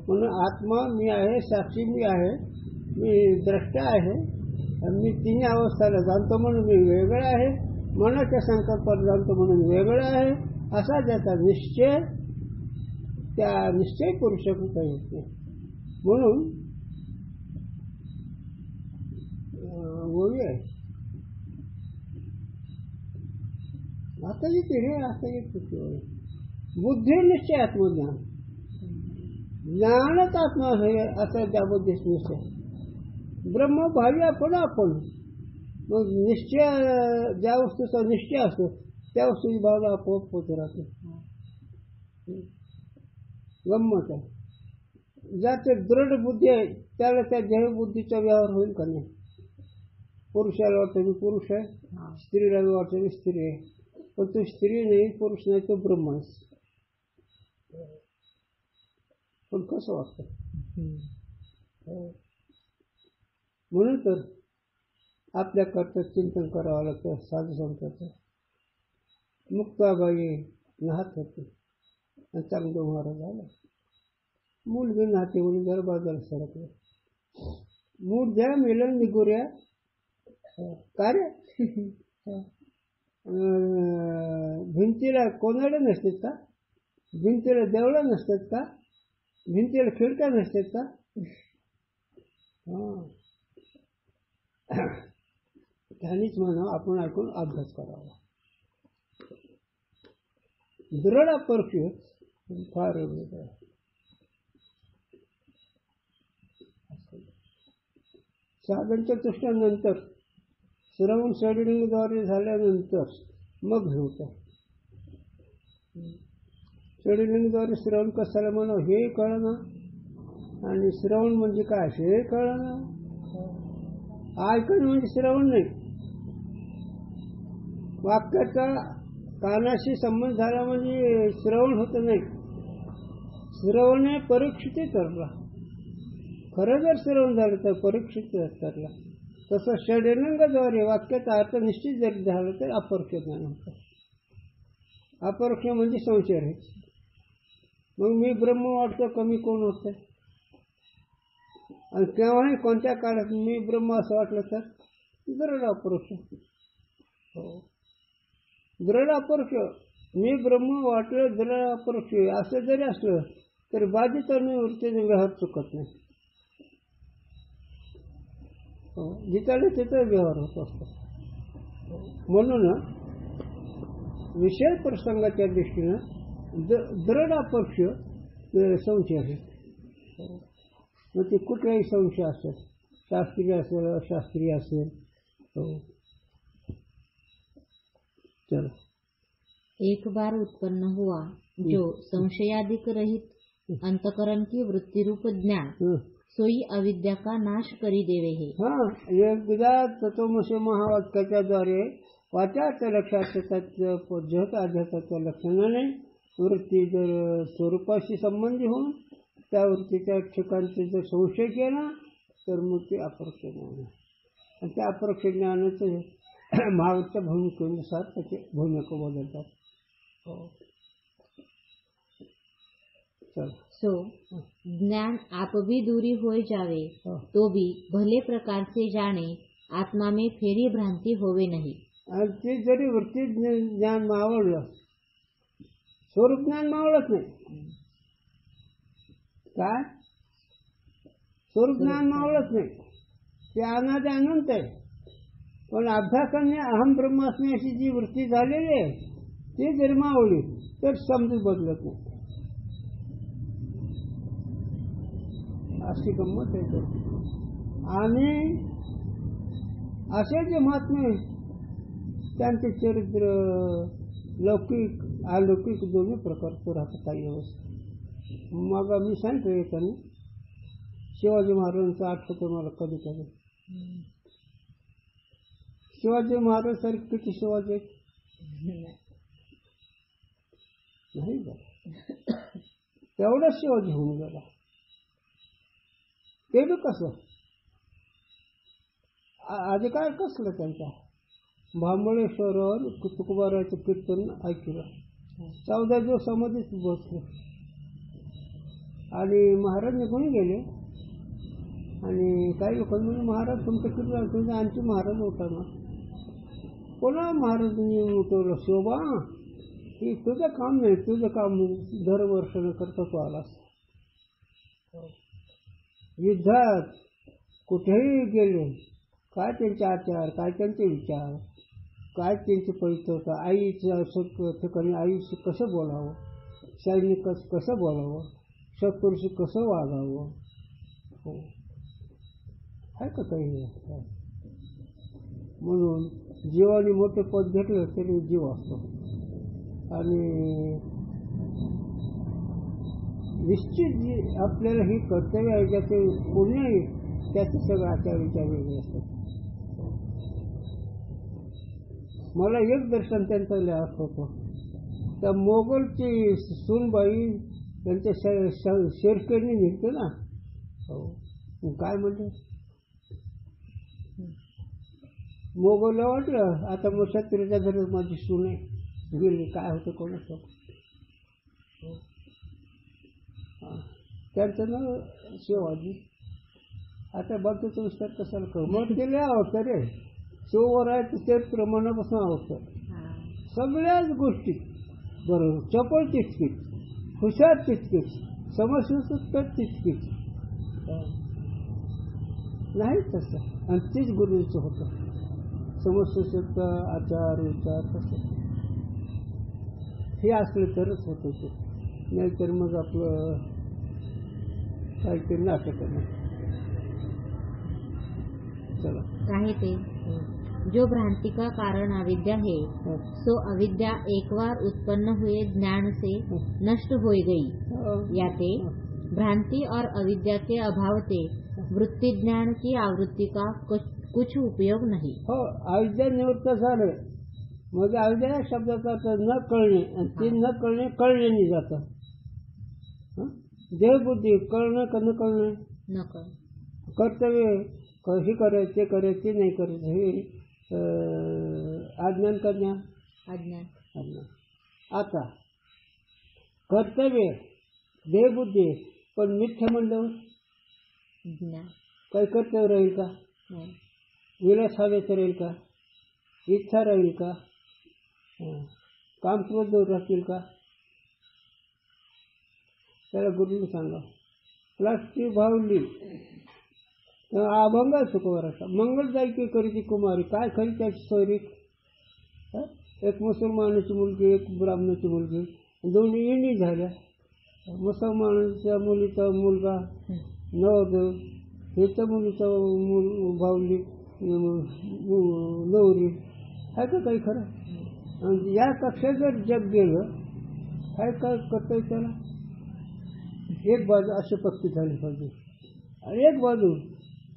म्हणून आत्मा मी आहे, साक्षी मी आहे, मी द्रष्टा आहे, मी तिन्ही अवस्थाला जाणतो म्हणून मी वेगळं आहे, मनाच्या संकल्पात म्हणून वेगळा आहे असा ज्याचा निश्चय, त्या निश्चय पुरुषाकडे काही होत नाही. म्हणून ओवी आहे आता येते रे, आता येते बुद्धी निश्चय आत्मज्ञान, ज्ञानच आत्मा हे असं त्या बुद्धीच निश्चय. ब्रह्म भावी आपण मग निश्चय, ज्या वस्तूचा निश्चय असतो त्या वस्तूची भावना आपोआप होत राहते. गंमत आहे. ज्याचे दृढ बुद्धी आहे त्याला त्या ध्येय बुद्धीचा व्यवहार होईल का नाही. पुरुषाला वाटतं मी पुरुष आहे, स्त्रीला वाटतं मी स्त्री आहे, पण तू स्त्री नाही, पुरुष नाही, तो ब्रह्म आहेस. पण कसं वाटतं. म्हणून तर आपल्याकरता चिंतन करावं लागतं. साधू संतांचं मुक्ताबाई नाहत होते आणि चांगलं महाराज झालं. मूल बी नाहते म्हणून जरा बाजारात सरकले. मूळ ज्या मिलन निगुऱ्या कार्य भिंतीला कोणाडे नसतात का, भिंतीला देवळं नसतात का, भिंतीला खिडक्या नसतात का. त्यांनीच म्हणा आपण ऐकून अभ्यास करावा. दृढ अपरोक्ष फार वेगळं आहे. साधन चतुष्टानंतर श्रवण षडलिंगद्वारे झाल्यानंतर मग हे होतं. षडलिंगद्वारे श्रवण कशाला म्हणा हे कळणं, आणि श्रवण म्हणजे काय हे कळणं. ऐकणं म्हणजे श्रवण नाही. वाक्याचा कानाशी संबंध झाला म्हणजे श्रवण होत नाही. श्रवण हे परीक्षित करला. खरं जर श्रवण झालं तर परीक्षित करला. तसं षडलिंगाद्वारे वाक्याचा अर्थ निश्चित जर झाला तर अपरोक्ष ज्ञान होतं. अपरोक्ष म्हणजे संशय आहे. मग मी ब्रह्म वाटतो कमी कोण होतं, आणि केव्हाही कोणत्या काळात मी ब्रह्म असं वाटलं तर दृढ अपरोक्ष. दृढ अपरोक्ष मी ब्रह्म वाटलं दृढ अपरोक्ष असं जरी असलं तरी बाधित वृत्तीने व्यवहार चुकत नाही. जिथं तिथं व्यवहार होत असतो. म्हणून विषय प्रसंगाच्या दृष्टीनं दृढ अपरोक्ष संशय आहे. मग ते कुठलाही संशय असेल, शास्त्रीय असेल अशास्त्रीय असेल. चलो. एक बार उत्पन्न हुआ जो संशयादिक रहित अंतकरण की वृत्ति रूप ज्ञान, सोई अविद्या का नाश करी देवे है. हाँ, एकदा तत्वमसी महावाक्याच्या द्वारे वाचाच्या लक्षात जत आध्यात्माच्या लक्षणाने वृत्ती जर स्वरूपाशी संबंधी होऊन त्या वृत्तीच्या ठिकाणचे जर संशय केला तर मग ते अपरोक्ष ज्ञान. आणि त्या अपरोक्ष ज्ञानाचं महावाक्याच्या भूमिकेनुसार त्याचे भूमिका बदलतात. चल. सो ज्ञान आप भी दूरी होय जावे तो भी भले प्रकार से जाने, आत्मा में फेरी भ्रांती होवे नहीं. आणि ते जरी वृत्ती ज्ञान मावळलं, स्वरूप ज्ञान मावळत नाही. काय स्वरूप ज्ञान मावळत नाही, ते अनादि अनंत आहे. पण अभ्यासाने अहम ब्रह्म असण्याची जी वृत्ती झालेली आहे ती जरी मावळली तर समजूत बदलत नाही. अशी गंमत आहे. आणि असे जे महात्मे त्यांचे चरित्र लौकिक अलौकिक दोन्ही प्रकारचं राहतं. काही अवस्था मग मी सांगतो येताना शिवाजी महाराजांचं आठवतं मला कधी कधी. शिवाजी महाराज सर किती शिवाजी आहेत नाही का, तेवढाच शिवाजी होऊन गेला. ते बी कसं अधिकार कसलं त्यांचा. भांबळेश्वरावर तुकोबाराचं कीर्तन ऐकलं, 14 दिवसामध्येच बसले आणि महाराज निघून गेले. आणि काही लोकांनी म्हणजे महाराज तुमचं कीर्तन तुमचं आणखी महाराज होता ना. पुन्हा महाराजांनी उठवलं, शोभा की तुझं काम नाही, तुझं काम दरवर्षानं करता तू आलास. युद्धात कुठेही गेले, काय त्यांचे आचार, काय त्यांचे विचार, काय त्यांची पवित्रता, आईच्या ठिकाणी आईशी कसं बोलावं, सैनिक कसं बोलावं, शत्रूशी कसं वागावं. हो, आहे का काही. म्हणून जीवाने मोठे पद घेतलं तरी जीव असतो. आणि निश्चित जी आपल्याला ही कर्तव्य आहे, ज्याचे पुण्य आहे त्याचे सगळे आचार विचार वेगळे असतात. मला एक दर्शन त्यांचं लय आठवतं. त्या मोगलची सूनबाई त्यांच्या शेरकेने निघते ना. हो, काय म्हणते, मोगलला वाटलं आता मग शत्रूच्या घरी माझी सून आहे, गेली, काय होतं कोणाचं. त्यांचं नाव शिवाजी. आता बाकीचा विस्तार कशाला करू, मग ते लय आवडतं रे. शिवरायाचं चरित्र मनापासून आवडतं. सगळ्याच गोष्टी बरोबर, चपळ तितकीच, हुशार तितकीच, समस्या तितकीच नाही तसं. आणि तीच गुरुचं होतं, समस्या आचार विचार तसं हे असलं तरच होतं ते, नाहीतर मग आपलं काहीतरी नाटक नाही. चला काय ते जो भ्रांति का कारण अविद्या है, सो अविद्या एक बार उत्पन्न हुए ज्ञान से नष्ट हो गई. याते भ्रांति और अविद्या के अभाव से वृत्ति ज्ञान की आवृत्ति का कुछ उपयोग नहीं. हो, अविद्या निवृत्त झालं म्हणजे अविद्या या शब्दाचा अर्थ न कळणे, आणि ते न कळणे कळल्याने जातं. देहबुद्धी कळणं का न कळणं, न कळ कर्तव्य हे करायचं ते करायचं ते नाही करायचं, हे अज्ञान का ज्ञान, अज्ञान. अज्ञान. आता कर्तव्य देहबुद्धी पण मिथ्या म्हणल्यावर ज्ञान काही कर्तव्य राहील का, नाही. विलास हवेचं राहील का, इच्छा राहील का, काम क्रोध राहतील का. त्याला गुरुने सांगा, प्लास्टिक भावली अभंग सुखवराचा मंगल जाई की करीची कुमारी. काय खरी त्याची सोयरी, एक मुसलमानाची मुलगी एक ब्राह्मणाची मुलगी, दोन्ही इंडी झाल्या. मुसलमानाच्या मुलीचा मुलगा नवरदेव, ह्याच्या मुलीचा भावली नवरी, आहे का काही खरं. आणि या कक्षात जर जग गेलं काय काय करता त्याला. एक बाजू अशी पक्की झाली पाहिजे, आणि एक बाजू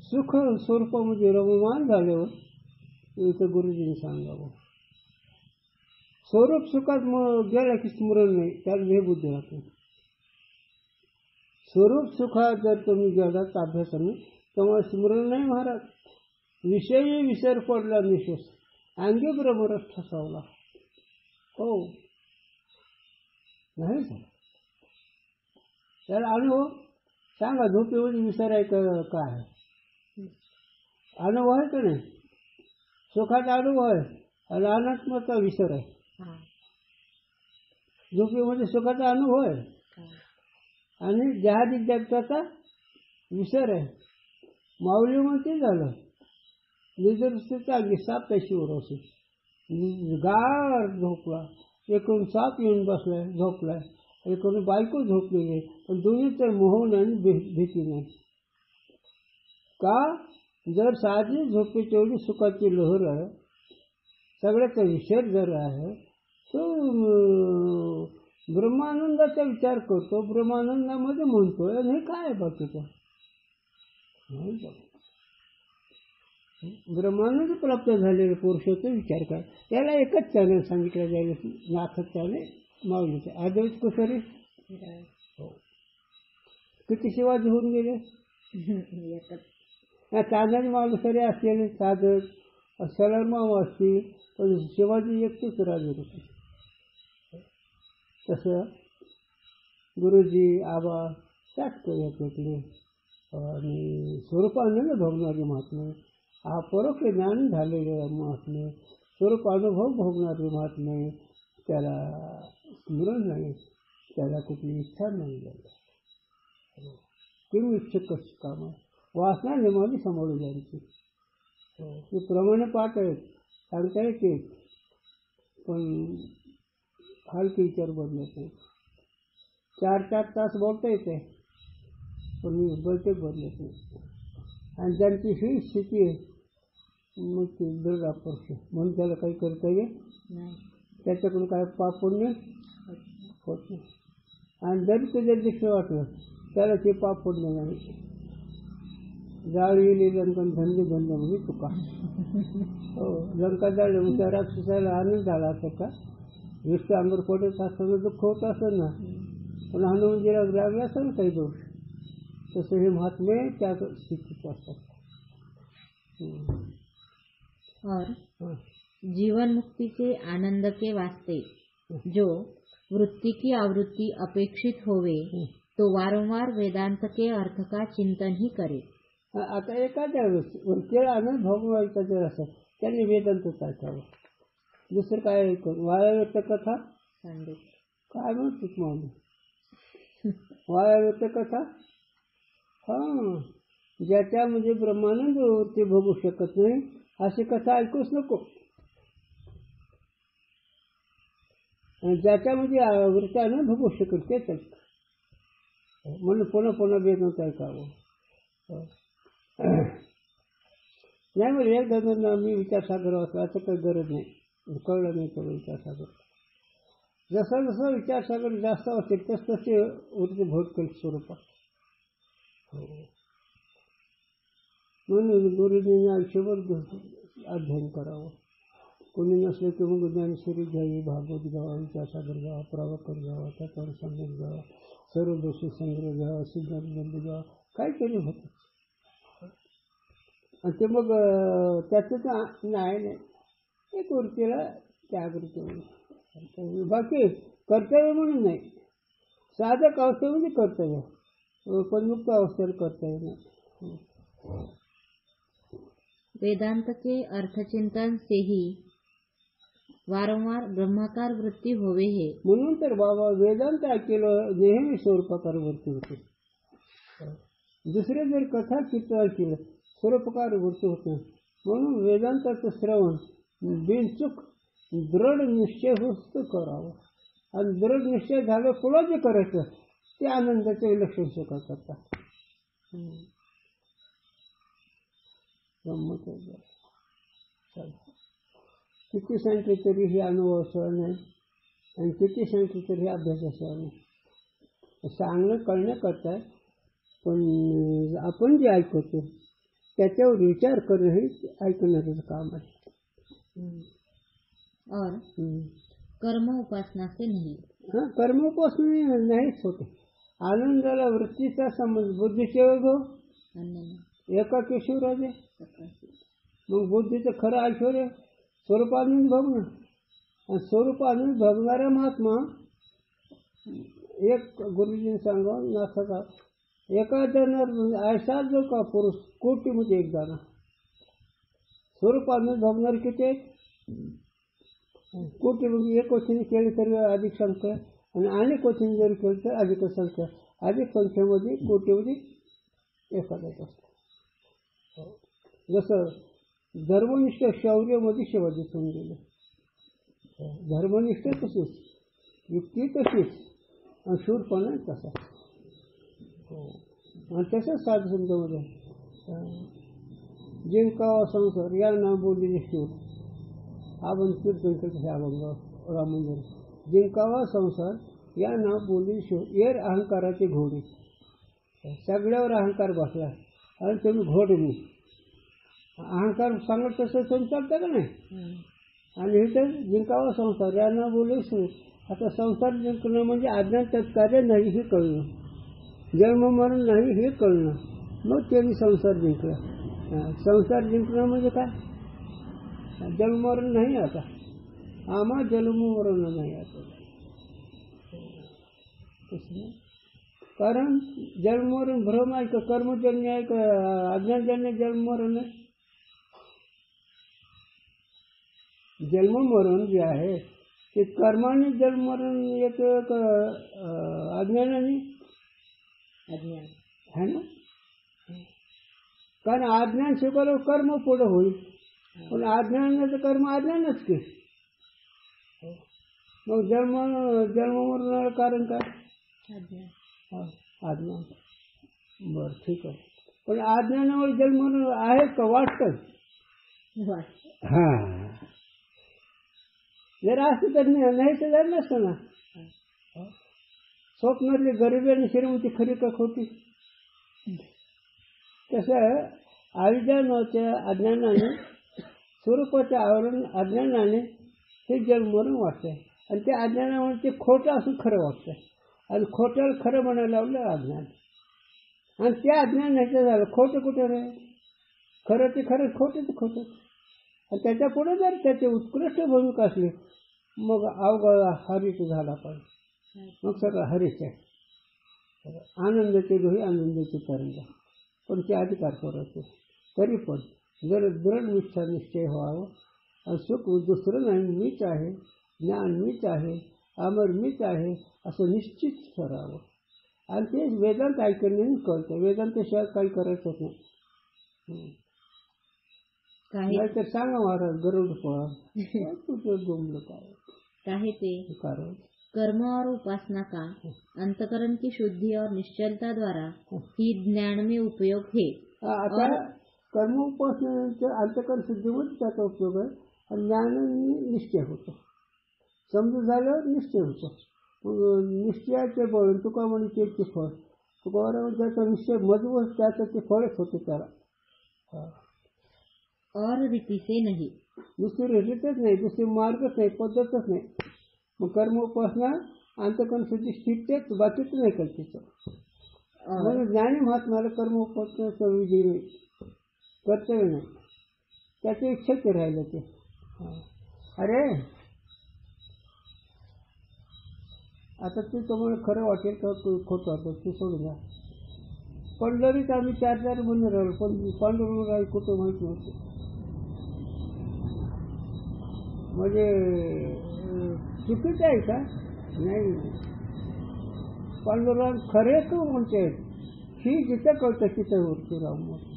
सुख स्वरूपामध्ये रममान झाल्यावर इथं गुरुजींनी सांगावं. स्वरूप सुखात गेला की स्मरण नाही, त्याला हे बुद्धी राहते. स्वरूप सुखात जर तुम्ही गेलात अभ्यासाने तेव्हा स्मरण नाही महाराज. विषयी विसर पडला निशेष, अंगी ब्रह्मरस ठसावला. हो, नाही झालं त्याला अनुभव सांगा. झोपेमध्ये विसर आहे का, काय अनुभव आहे का नाही. सुखाचा अनुभव आहे आणि अनात्माचा विसर आहे. झोपेमध्ये सुखाचा अनुभव आहे आणि जहादी जगताचा विसर आहे. माऊली म्हणते झालं निजरस्थिती अगदी साप त्याशी उरवशी. गार झोपला, एकूण साप येऊन बसलाय झोपलाय, एकूण बायको झोपलेली आहे, पण दोन्ही तर मोहन आणि भीती नाही का. जर साधी झोपेची एवढी सुखाची लहर आहे, सगळ्याचा विसर जर आहे, तो ब्रह्मानंदाचा विचार करतो, ब्रह्मानंदामध्ये म्हणतोय, आणि हे काय आहे बाकीचं. ब्रह्मानंद प्राप्त झालेले पुरुषाचा विचार कर. त्याला एकच चॅनल सांगितलं जाईल, नाथक चॅनल माऊलीचं. आदर्श कुसरी किती शिवाजी होऊन गेले. या चांदाने माणूसरी असलेले साधक सलरमाव असतील, पण शिवाजी एकटेच राजे होते. तसं गुरुजी आबा त्याच याच्यातले आणि स्वरूपानंद भगवानाचे महात्मे, हा परोक्ष ज्ञान झालेले महात्मे, स्वरूप अनुभव भोगणारे महात्मे त्याला स्मरण नाही, त्याला कुठली इच्छा नाही झाली. किंवा इच्छुक काम वासना नेमाने समोर जायची. ते प्रमाणे पाठ आहेत, सांगता येते, पण हलके विचार बदलत नाही. 4-4 तास बोलता येते, पण बोलते बदलत नाही. आणि ज्यांची ही स्थिती आहे मग ते दृढ अपक्ष म्हणून त्याला काही करता येत नाही. त्याच्याकडून काय पाप पुण्य होत नाही. आणि जरी तुझ्या दृष्टी वाटलं त्याला ते पाप पुण्य नाही. जाळलेली लंकन धंदे धंदे म्हणजे चुका. हो, लंका जाळलं मग त्या राक्षसाला आनंद झाला असं का? विष्णू अंबर पडत असताना दुःख होत असं ना, पण हनुमंदिरा लागला असं ना काही दोष. तसं हे महात्मे त्या स्थितीत असतात. और जीवन मुक्ति के आनंद के वास्ते जो वृत्ति की आवृत्ति अपेक्षित होवे तो वारंवार वेदांत के अर्थ का चिंतन ही करे. आता एखाद्या वृत्तीला आनंद भोगवायचा जर असं त्यांनी वेदांतच ऐकावं. दुसरं काय ऐकून वाया व्यक्त कथा काय म्हणतात मग वाया व्यक्त कथा. हां, ज्याच्यामध्ये ब्रह्मानंद वृत्ती भोगू शकत नाही अशी कथा ऐकूच नको. ज्याच्यामध्ये वृत्त्यानं भोगू शकत तेच ऐक. म्हणून पुन्हा पुन्हा वेदांत ऐकावं. नाही म्हणजे एकदा दोनदा मी विचारसागर वाचला असं काही गरज नाही. कळलं नाही तर विचारसागर. जसा जसा विचारसागर जास्त असेल तस तसे वृत्ती भोग स्वरूपात. म्हणून गुरुजींनी आयुष्यभर अध्ययन करावं. कोणी नसलं की मग ज्ञानेश्वरी घ्यावी, भागवत घ्यावा, विचारसागर घ्यावा, प्रभाकर घ्यावा, त्याच्यावर संगत घ्यावा, सर्व दोषी संग्रह घ्यावा, सिद्धांत बंधू घ्यावा, काहीतरी होतं. आणि ते मग त्याचं नाही एक वृत्तीला त्यागृती म्हणून बाकी कर्तव्य म्हणून नाही. साधक अवस्थेमध्ये कर्तव्य, पण मुक्त अवस्थेला कर्तव्य नाही. वेदांत के अर्थचिंतन से ही वारंवार ब्रह्माकार वृत्ती होवे हे. म्हणून तर बाबा वेदांत ऐकलं नेहमी स्वरूपाकार वृत्ती होते. दुसरे जर कथा चित्र ऐकलं स्वरूपाकार वृत्ती होते. म्हणून वेदांताचं श्रवण बिनचूक दृढ निश्चय वस्तू करावं. आणि दृढ निश्चय झालं पुढं जे करायचं ते आनंदाचे विलक्षण सुख करतात. किती सांगितले तरी हे अनुभवाशिवाय नाही आणि किती सांगितले तरी हे अभ्यासाशिवाय नाही. सांगणं कळण्याकरता आहे, पण आपण जे ऐकतो त्याच्यावर विचार करणं हे ऐकण्याचं काम आहे. और कर्म उपासना से नहीं. हां, कर्म उपासना नाहीच होते. आनंदाला वृत्तीचा संबंध बुद्धीचे वैभव एकाकी शिवराजे. मग बुद्धीचं खरं ऐश्वर्य स्वरूपानंद भोगणं. आणि स्वरूपानंद भोगणारा महात्मा एक गुरुजींनी सांगा नाथाचा एका जणांना ऐसा जो का पुरुष कोटीमध्ये एक जाणार. स्वरूपानंद भोगणार किती आहेत? कोटीमध्ये एक वचनी केले तरी अधिक संख्या आणि अनेक वचनी जरी केलं तर अधिक संख्या. अधिक संख्येमध्ये कोटीमध्ये एखाद्याच असतं. जसं धर्मनिष्ठ शौर्यामध्ये शिवाजी दिसून गेले. धर्मनिष्ठ तशीच, युक्ती तशीच आणि शूरपणा तसा. आणि तसंच साधुसंतांमध्ये जिंकावा संसार या नाम बोललेले शूर. आपण कीर्तन करतो अभंग राम मंदिर. जिंकावा संसार या नाम बोललेले शूर येर अहंकाराचे घोडे. सगळ्यावर अहंकार बसला आणि तुम्ही घोडे अहंकार सांगत तसं तुम्ही चालतं का नाही. आणि हे तर जिंकावा संसार या नाम बोलले शूर. आता संसार जिंकणं म्हणजे अज्ञान तत्कार्य नाही हे कळणं, जन्म मरण नाही हे कळणं, मग त्यांनी संसार जिंकला. संसार जिंकणं म्हणजे काय? जन्म मरण नाही. आता आम्हा जन्म मरण नाही आता. कारण जन्म मरण भ्रम आहे का कर्मजन्य आहे का अज्ञानजन्य जन्म मरण आहे? जन्म मरण जे आहे ते कर्माने जन्म मरण येतं का अज्ञानाने अज्ञान है ना. कारण अज्ञान स्वीकारल्यावर कर्म पुढे होईल, पण अज्ञानाचं कर्म अज्ञानच की. मग जन्म मरणाचं कारण काय? अज्ञान. अज्ञान. बरं ठीक आहे. पण अज्ञानामुळे जन्म मरण आहे का वाटतं? हां, जर असं तर नाही तर जर नसतं ना. स्वप्नातली गरिबी आणि श्रीमंती खरी का खोटी? तसं अविद्यानाच्या अज्ञानाने स्वरूपाच्या आवरण अज्ञानाने हे जन्म मरण वाटतंय, आणि त्या अज्ञानामुळे ते खोटं असून खरं वाटतंय, आणि खोट्याला खरं म्हणायला लावलं अज्ञान. आणि त्या अज्ञान ह्याचं झालं खोटं कुठं रे? खरं ते खरं, खोटं ते खोटं. आणि त्याच्या पुढे जर त्याची उत्कृष्ट भूमिका असली मग अवघा हरीच झाला पाहिजे. मग सगळं हरीच आहे. आनंदाचे डोही आनंदाची तरंग, पण ते अधिकार करायचे. तरी पण जर दृढ निष्ठा निश्चय व्हावं, आणि सुख दुसरं नाही, मीच आहे, ज्ञान मीच आहे, अमर मीच आहे असं निश्चित करावं. आणि ते वेदांत ऐकण्याने कळतं. वेदांतशिवाय काही करायचंच नाही. नाहीतर सांगा महाराज गरुड पळा कुठं जमलं काहे ते कारण कर्म और उपासना का अंतकरण की शुद्धि और निश्चलता द्वारा ही ज्ञान में उपयोग है. आता कर्म उपासनेच्या अंतकरण शुद्धीमध्ये त्याचा उपयोग आहे, आणि ज्ञानाने निश्चय होतो. समजून झाल्यावर निश्चय होतो. मग निश्चयाचे बळ तुका म्हणे त्याचे फळ. तुका त्याचा निश्चय मजबूत, त्याचं ते फळच होते त्याला. और रीति से नहीं, दुसरी रीतच नाही, दुसरी मार्गच नाही, पद्धतच नाही. मग कर्म उपासना अंतकरण शुद्धी स्थितीच, बाकीच नाही करते. म्हणून ज्ञानी महात्माला कर्म उपासनेचा विधी नाही, कर्तव्य नाही, त्याची इच्छाच राहिलं ते. अरे आता तू तुम्हाला खरं वाटेल का खोटं वाटेल ते सोडून द्या. पंढरीत आम्ही 4 महिने राहिलो, पण पांडुरंग कुठं माहीत नव्हतं. म्हणजे चुकीचं आहे का? नाही. पांडुरंग खरे तू म्हणते ही जिथं कळतं तिथं वरती राहून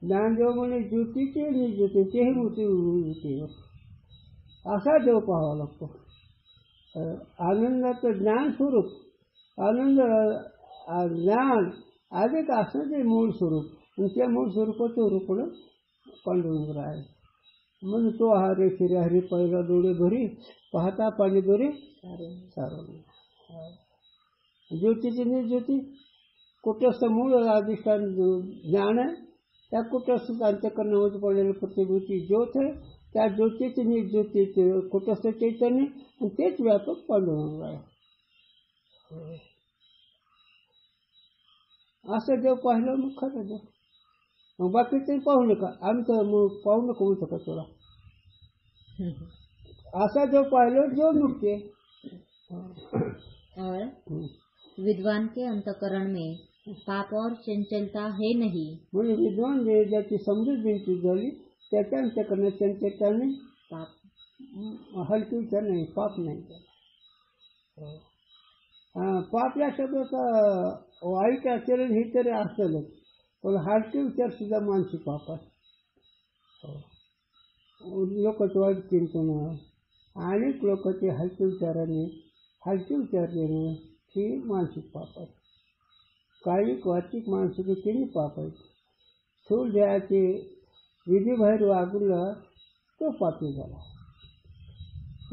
ज्ञानदेव म्हणे ज्योतीची निर्ज्योती तेही मोठी होती. असा देव पाहावा लागतो. आनंदाचं ज्ञान स्वरूप, आनंद ज्ञान अधिक असं ते मूळ स्वरूप, आणि त्या मूळ स्वरूपाचं रूपणं पांडुरंग आहे. म्हणून तो हरे शिरे हरी पहिला डोळे भरी पाहता पाणी दोरे सारवून. ज्योतीची निर्ज्योती कुठंच मूळ अधिष्ठान ज्ञान आहे, त्या कुठंच अंतःकरणामध्ये पडलेलं प्रतिभूती ज्योत आहे. त्या ज्योतीची निर्ज्योतीचे कुठंच चैतन्य, आणि तेच व्यापक पांडुरंग आहे. असं देव पाहिलं मग खरं देव. मग बाकी ते पाहू नका, आम्ही तर मग पाहू नको म्हणतो का तुला? असा जो पाहिलं जो मुक्ती. और विद्वान के अंतकरण में पाप और चंचलता है नहीं. म्हणजे विद्वान जे ज्याची समजूत बिनचूक झाली त्याच्या अंतकरणात चंचलता नाही, पाप हलकी विचार नाही, पाप नाही. पाप या शब्दाचा वाईट आचरण हे तरी असेलच, पण हलके विचार सुद्धा मानसिक पाप आहे. लोकांचं वाईट चिंतन, अनेक लोकांचे हलके विचाराने हलके विचार देणं ही मानसिक पाप आहे. कायिक वाचिक मानसिक तिन्ही पाप आहेत. स्थूल देहाचे विधीबाहेर वागला तो पापी झाला.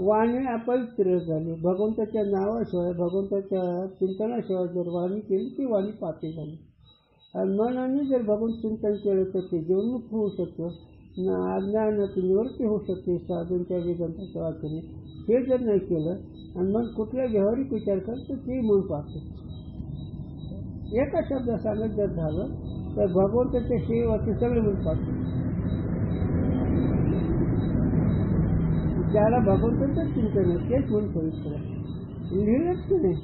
वाणी अपवित्र झाली. भगवंताच्या नावाशिवाय, भगवंताच्या चिंतनाशिवाय जर वाणी केली ती वाणी पापी झाली. आणि मनाने जर भगवंत चिंतन केलं तर ते जीवनमुक्त होऊ शकतं, अज्ञानाची निवृत्ती होऊ शकते साधूंच्या वेदांताच्या वाचने. हे जर नाही केलं आणि मग कुठल्या व्यावहारिक विचार करत तर ते मन पाहते. एका शब्द सांगत जर झालं तर भगवंताच्या सेवाचे सगळे मन पाहते. ज्याला भगवंताचं चिंतन आहे तेच मन पवित्र आहे. लिहिलंच की नाही,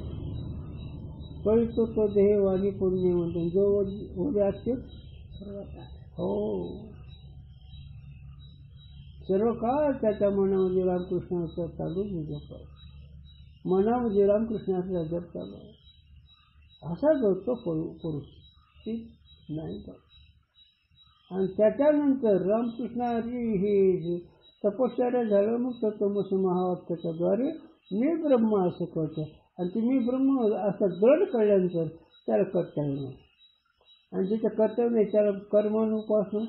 पवित्र तो देह वाणी पुण्य म्हणतो जो उद्या असते. हो, सर्व काळ त्याच्या मनामध्ये रामकृष्णाचा चालूच जप आहे. मनामध्ये रामकृष्णाचा जप चालू आहे. असा जो पुरुष ठीक नाही का. आणि त्याच्यानंतर रामकृष्णाची ही तपश्चर्या झालं. मग तत्वमसी महावाक्याच्याद्वारे मी ब्रह्म असं कळतं. आणि ते मी ब्रह्म असं दृढ कळल्यानंतर त्याला कर्तव्य नाही. आणि जिथं कर्तव्य नाही त्याला कर्मानुपासना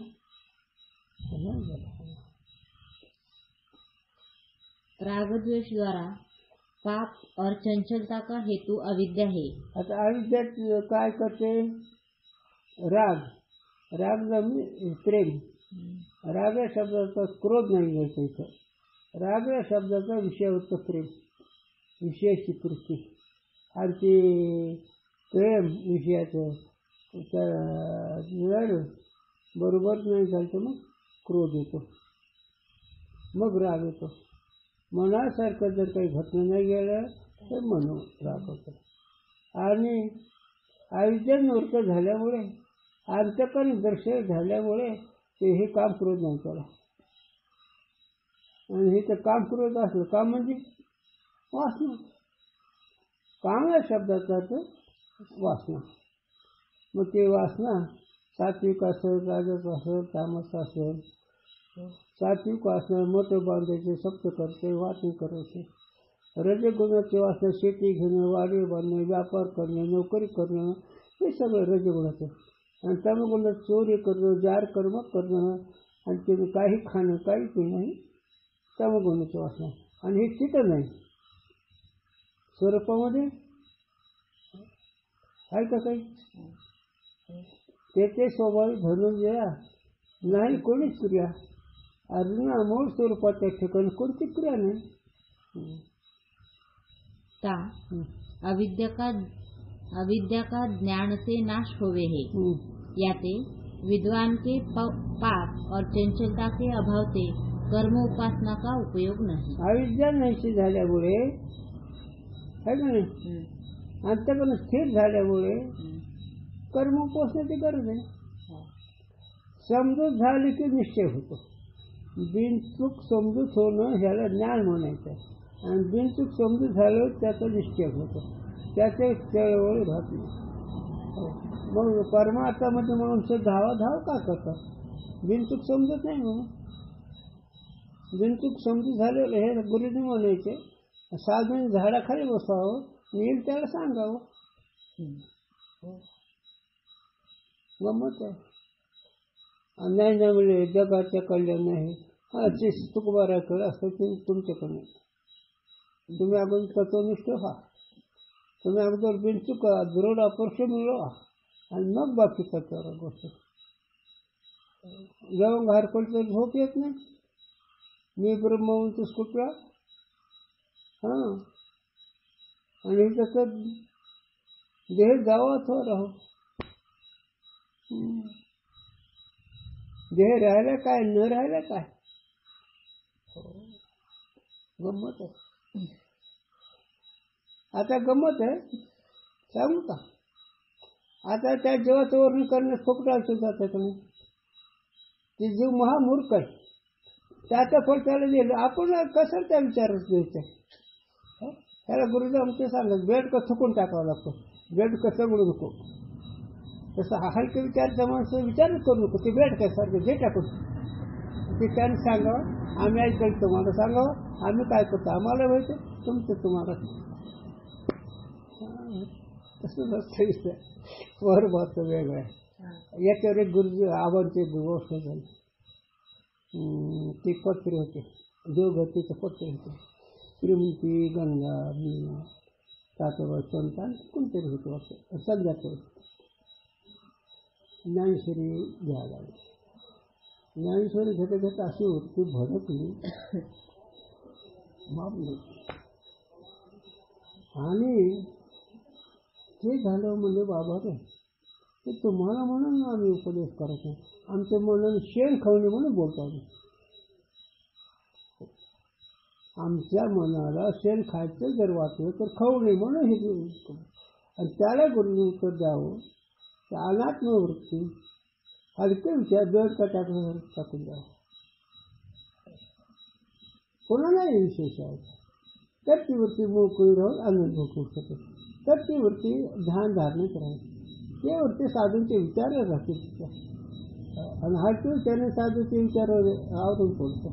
रागद्वेष द्वारा पाप और चंचलता का हेतु अविद्या है. आता अविद्या काय करते. राग म्हणजे प्रेम. राग या शब्दाचा क्रोध नाही घ्यायचा इथं. राग या शब्दाचा विषय होतं प्रेम, विषयाची कृती. आणि ते प्रेम विषयाचं बरोबर नाही झालं तर मग क्रोध येतो, मग राग येतो. मनासारखं जर काही घटना नाही गेल्या तर मन राग होतं. आणि अविद्या निवृत्त झाल्यामुळे अंतःकरण दर्शन झाल्यामुळे ते हे काम क्रोध नाही केला. आणि हे तर काम क्रोध असलं. काम म्हणजे वासना. काम या शब्दाचा अर्थ वासना. मग ते वासना सात्विक असेल, राजस असेल, तामस असेल. सात्विक वासना मत बांधायचे, सप्त करते, वाचन करायचे. रजगुणाची वासना शेती घेणं, वाडे बांधणं, व्यापार करणं, नोकरी करणं, हे सगळं रजगुणाचं. आणि तमगुणात चोरी करणं, जार कर्म करणं, आणि ते काही खाणं, काही पिणं हे तमगुणाची वासना. आणि हे चित्र नाही स्वरूपामध्ये आहे का काही. ते स्वाभाविक धनुंजया नाही कोणीच क्रिया. अर्जुना मूळ स्वरूपाच्या ठिकाणी कोणती क्रिया नाही. ता अविद्या का ज्ञान से नाश होवे है. याते विद्वान के पाप और चंचलता के अभाव से कर्म उपासना का उपयोग नहीं. अविद्या नाहीशी झाल्यामुळे है का नाही. अंतःकरण स्थिर झाल्यामुळे कर्म उपासनेची गरज आहे. समजूत झाली की निश्चय होतो. बिनचूक समजूत होणं ह्याला ज्ञान म्हणायचं. आणि बिनचूक समजूत झाल्यावर त्याचा निश्चय होतो, त्याचे चळवळ राहत नाही. मग परमार्थामध्ये माणूस धाव का करतात. बिनचूक समजत नाही. म्हणून बिनचूक समजूत झालेलं हे गुरुजी म्हणायचे. 7 महिने झाडाखाली बसावं, येईल त्याला सांगावं. गमत आहे. अन्याय न मिळे जगाच्या कल्याण नाही. ते तुकोबाराकडे असतं ते तुमच्याकडे. तुम्ही अगोदर तत्वनिष्ठ व्हा. तुम्ही अगोदर बिनचूक दृढ अपरोक्ष मिळवा आणि मग बाकी त्याच्यावर गोष्ट. जेव्हा बाहेर पडलं झोप येत नाही. मी ब्रह्म म्हणतोस कुठला. हां. आणि त्याचं देह जावा अथवा राहो. देह राहायला काय, न राहायला काय. गंमत आहे. आता गंमत आहे सांगू का. आता त्या जीवाचं वर्णन करण्यास फुकटाचं जातं का नाही. ते जीव महामूर्ख आहे. त्याचं फळ त्याला दिलं. आपण कसं त्या विचारच द्यायचं. त्याला गुरुजी आमचे सांगत बेड का थुकून टाकावं लागतो. बेड कसं म्हणू नको. तसं हलके विचारचं माणसं विचारच करू नको. ते बेड काय सारखं जे टाकून ते त्याने सांगावं. आम्ही ऐकलं तुम्हाला सांगावं. आम्ही काय करतो आम्हाला माहिती, तुमचं तुम्हाला. तसं नसतं. बरोबर वेगळं आहे. याच्यावर एक गुरुजी आबांची गोष्ट झाली. ते पत्र होते, देवगतीचं पत्र होते. श्रीमंती गंगा मीना तातोबा संतान कोणतरी होतं वाटतं. संध्याकाळी ज्ञानेश्वरी घ्यायला लागली. ज्ञानेश्वरी घेता अशी होती भडकली मापली. आणि ते झालं म्हणजे बाबा रे ते तुम्हाला म्हणून आम्ही उपदेश करत नाही. आमचं म्हणून शेण खवणे म्हणून बोलतो आम्ही. आमच्या मनाला शेण खायचं जर वाटलं तर खवणे म्हणून हे. आणि त्याला गुरुने उत्तर द्यावं. अनात्म वृत्ती हलके विचार जड का टाकून द्यावं. कोणालाही विशेष आहे तर ती वृत्ती मोकळी राहून आनंद भोगू शकते. तर ती वृत्ती ध्यान धारणेत राहील. ते वृत्ती साधूंचे विचार राहतील तिच्या आणि हटून त्याने साधूचे विचार आवरून पडतो.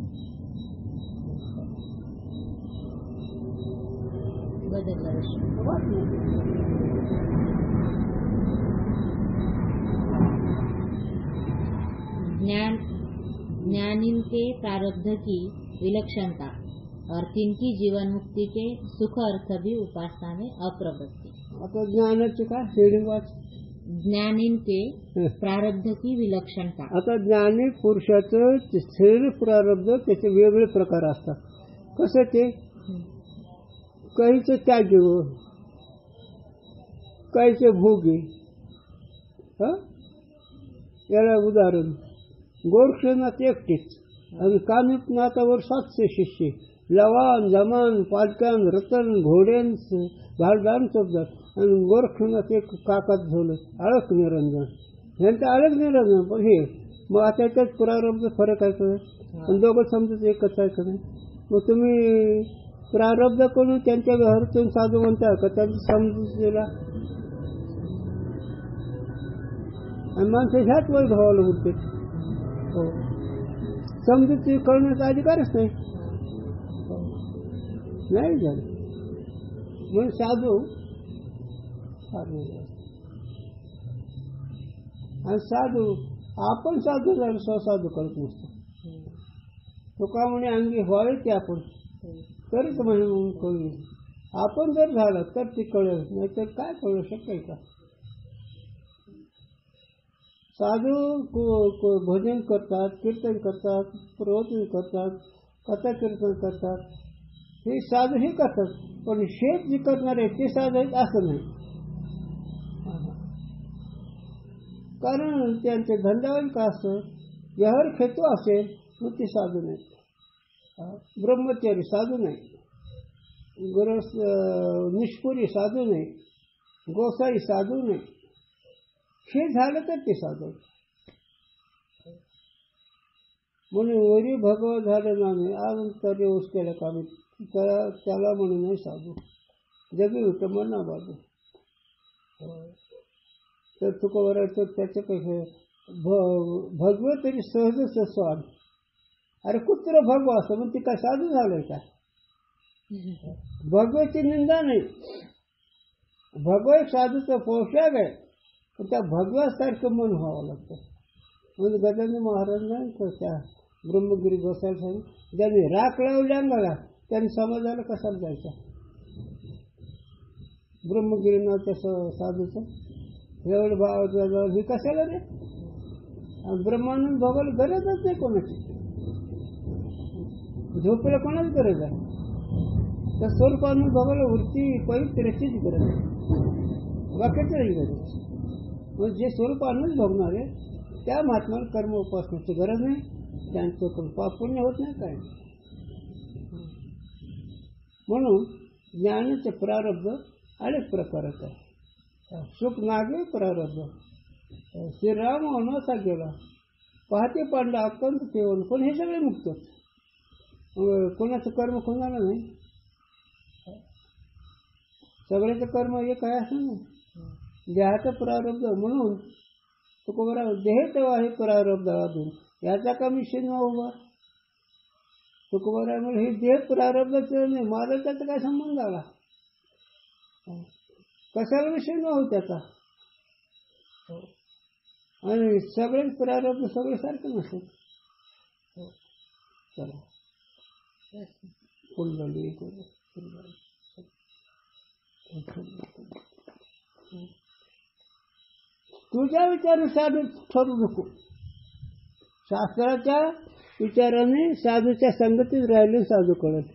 ज्ञानिन के प्रारब्ध की विलक्षणता और तिनकी जीवन मुक्ति के सुख अर्थ भी उपासना में अप्रवृत्ति. आता ज्ञानाचे काय हेडिंग वाच. ज्ञानिन के प्रारब्ध की विलक्षणता. आता ज्ञानी पुरुषाचं शरीर प्रारब्ध त्याचे वेगळे प्रकार असतात. कसं ते काहीचे त्यागी काहीचे भोगी. याला उदाहरण गोरक्षनाथ एकटीच आणि कानिपनाथावर 700 शिष्य. लवान जमान पाटकान रतन घोड्यान भालदान चोपदार आणि गोरक्षनाथ एक काकात झालं आळक निरंजन. ह्यांचं आळक निरंजन पण हे मग आता एकच प्रारब्ध फरक आहे का? पण दोघं समजत एकच आहे का नाही? मग तुम्ही प्रारब्ध करून त्यांच्या घरातून साधू म्हणता का? त्यांचं समजून दिला आणि माणसं ह्याच वय भावाला उठते. हो समजुती करण्याचा अधिकारच नाही झालं म्हणून साधू आणि साधू आपण साधू झालं स्वसाधू करत नसतो. तो का म्हणे अंगी व्हावे ते आपण तरच म्हणून कळू. आपण जर झालं तर ते कळेल नाही तर काय कळू शकेल का? साधू भजन करतात कीर्तन करतात प्रवचन करतात कथा कीर्तन करतात. हे साधू हे करतात पण शेत जे करणारे ते साधू आहेत असं नाही. कारण त्यांचे धंद्यावर का असं व्यवहार खेतो असेल मग ते साधू नाही. ब्रह्मचारी साधू नाही. गरज निष्पुरी साधू नाही. गोसाई साधू नाही. हे झालं तर ते साधू. म्हणून वरी भगवत झालं नामे अंतर्य उसकेला कामी त्याला म्हणून नाही साधू. जगी विटंबन ना बाजू. तर तुकोबराचं त्याचं कसं भगवत तरी सहजच स्वाद. अरे कुत्र भगवा असं मग ती काय साधू झालंय का? भगवेची निंदा नाही. भगवा एक साधूचा पोशाख आहे पण त्या भगव्यासारखं मन व्हावं लागतं. म्हणजे गजानन महाराजांना त्या ब्रह्मगिरी गोसायला सांगितलं ज्यांनी राख लावली अंगाला त्यांनी समाजाला कशाला जायचा? ब्रह्मगिरीनाथ साधूचं एवढं भाव हे कशाला रे? ब्रह्मानंद भोगायला गरजच नाही कोणाची. झोपेला कोणाच गरज आहे? तर स्वरूपानंद भोगायला वृत्ती पवित्रचीच गरज आहे. बाकीच नाही गरज. म्हणजे जे स्वरूपानंद भोगणारे त्या महात्म्याला कर्म उपासनाची गरज नाही. त्यांचं पाप पुण्य होत नाही काय. म्हणून ज्ञानाचे प्रारब्ध अनेक प्रकारच आहे. सुख नागे प्रारब्ध. श्रीराम वनवासात गेला पहाटे पांडा अत्यंत ठेवून पण हे सगळे मुक्तच. कोणाचं कर्म कोणाला नाही. सगळ्याचं कर्म एक आहे असं नाही. देहाचं प्रारब्ध म्हणून तुकोबरा देह तेव्हा हे प्रारब्ध अजून याचा का विषय न उभा. तुकोबरामुळे हे देह प्रारब्धाचं नाही. माझा त्याचा काय संबंध आला? कशाला विषय न हो त्याचा. आणि सगळेच प्रारब्ध सगळे सारखं नसेल. चला कुंडली तुझ्या विचारानुसार ठरू नको. शास्त्राच्या विचाराने साधूच्या संगतीत राहिले साधू कळत.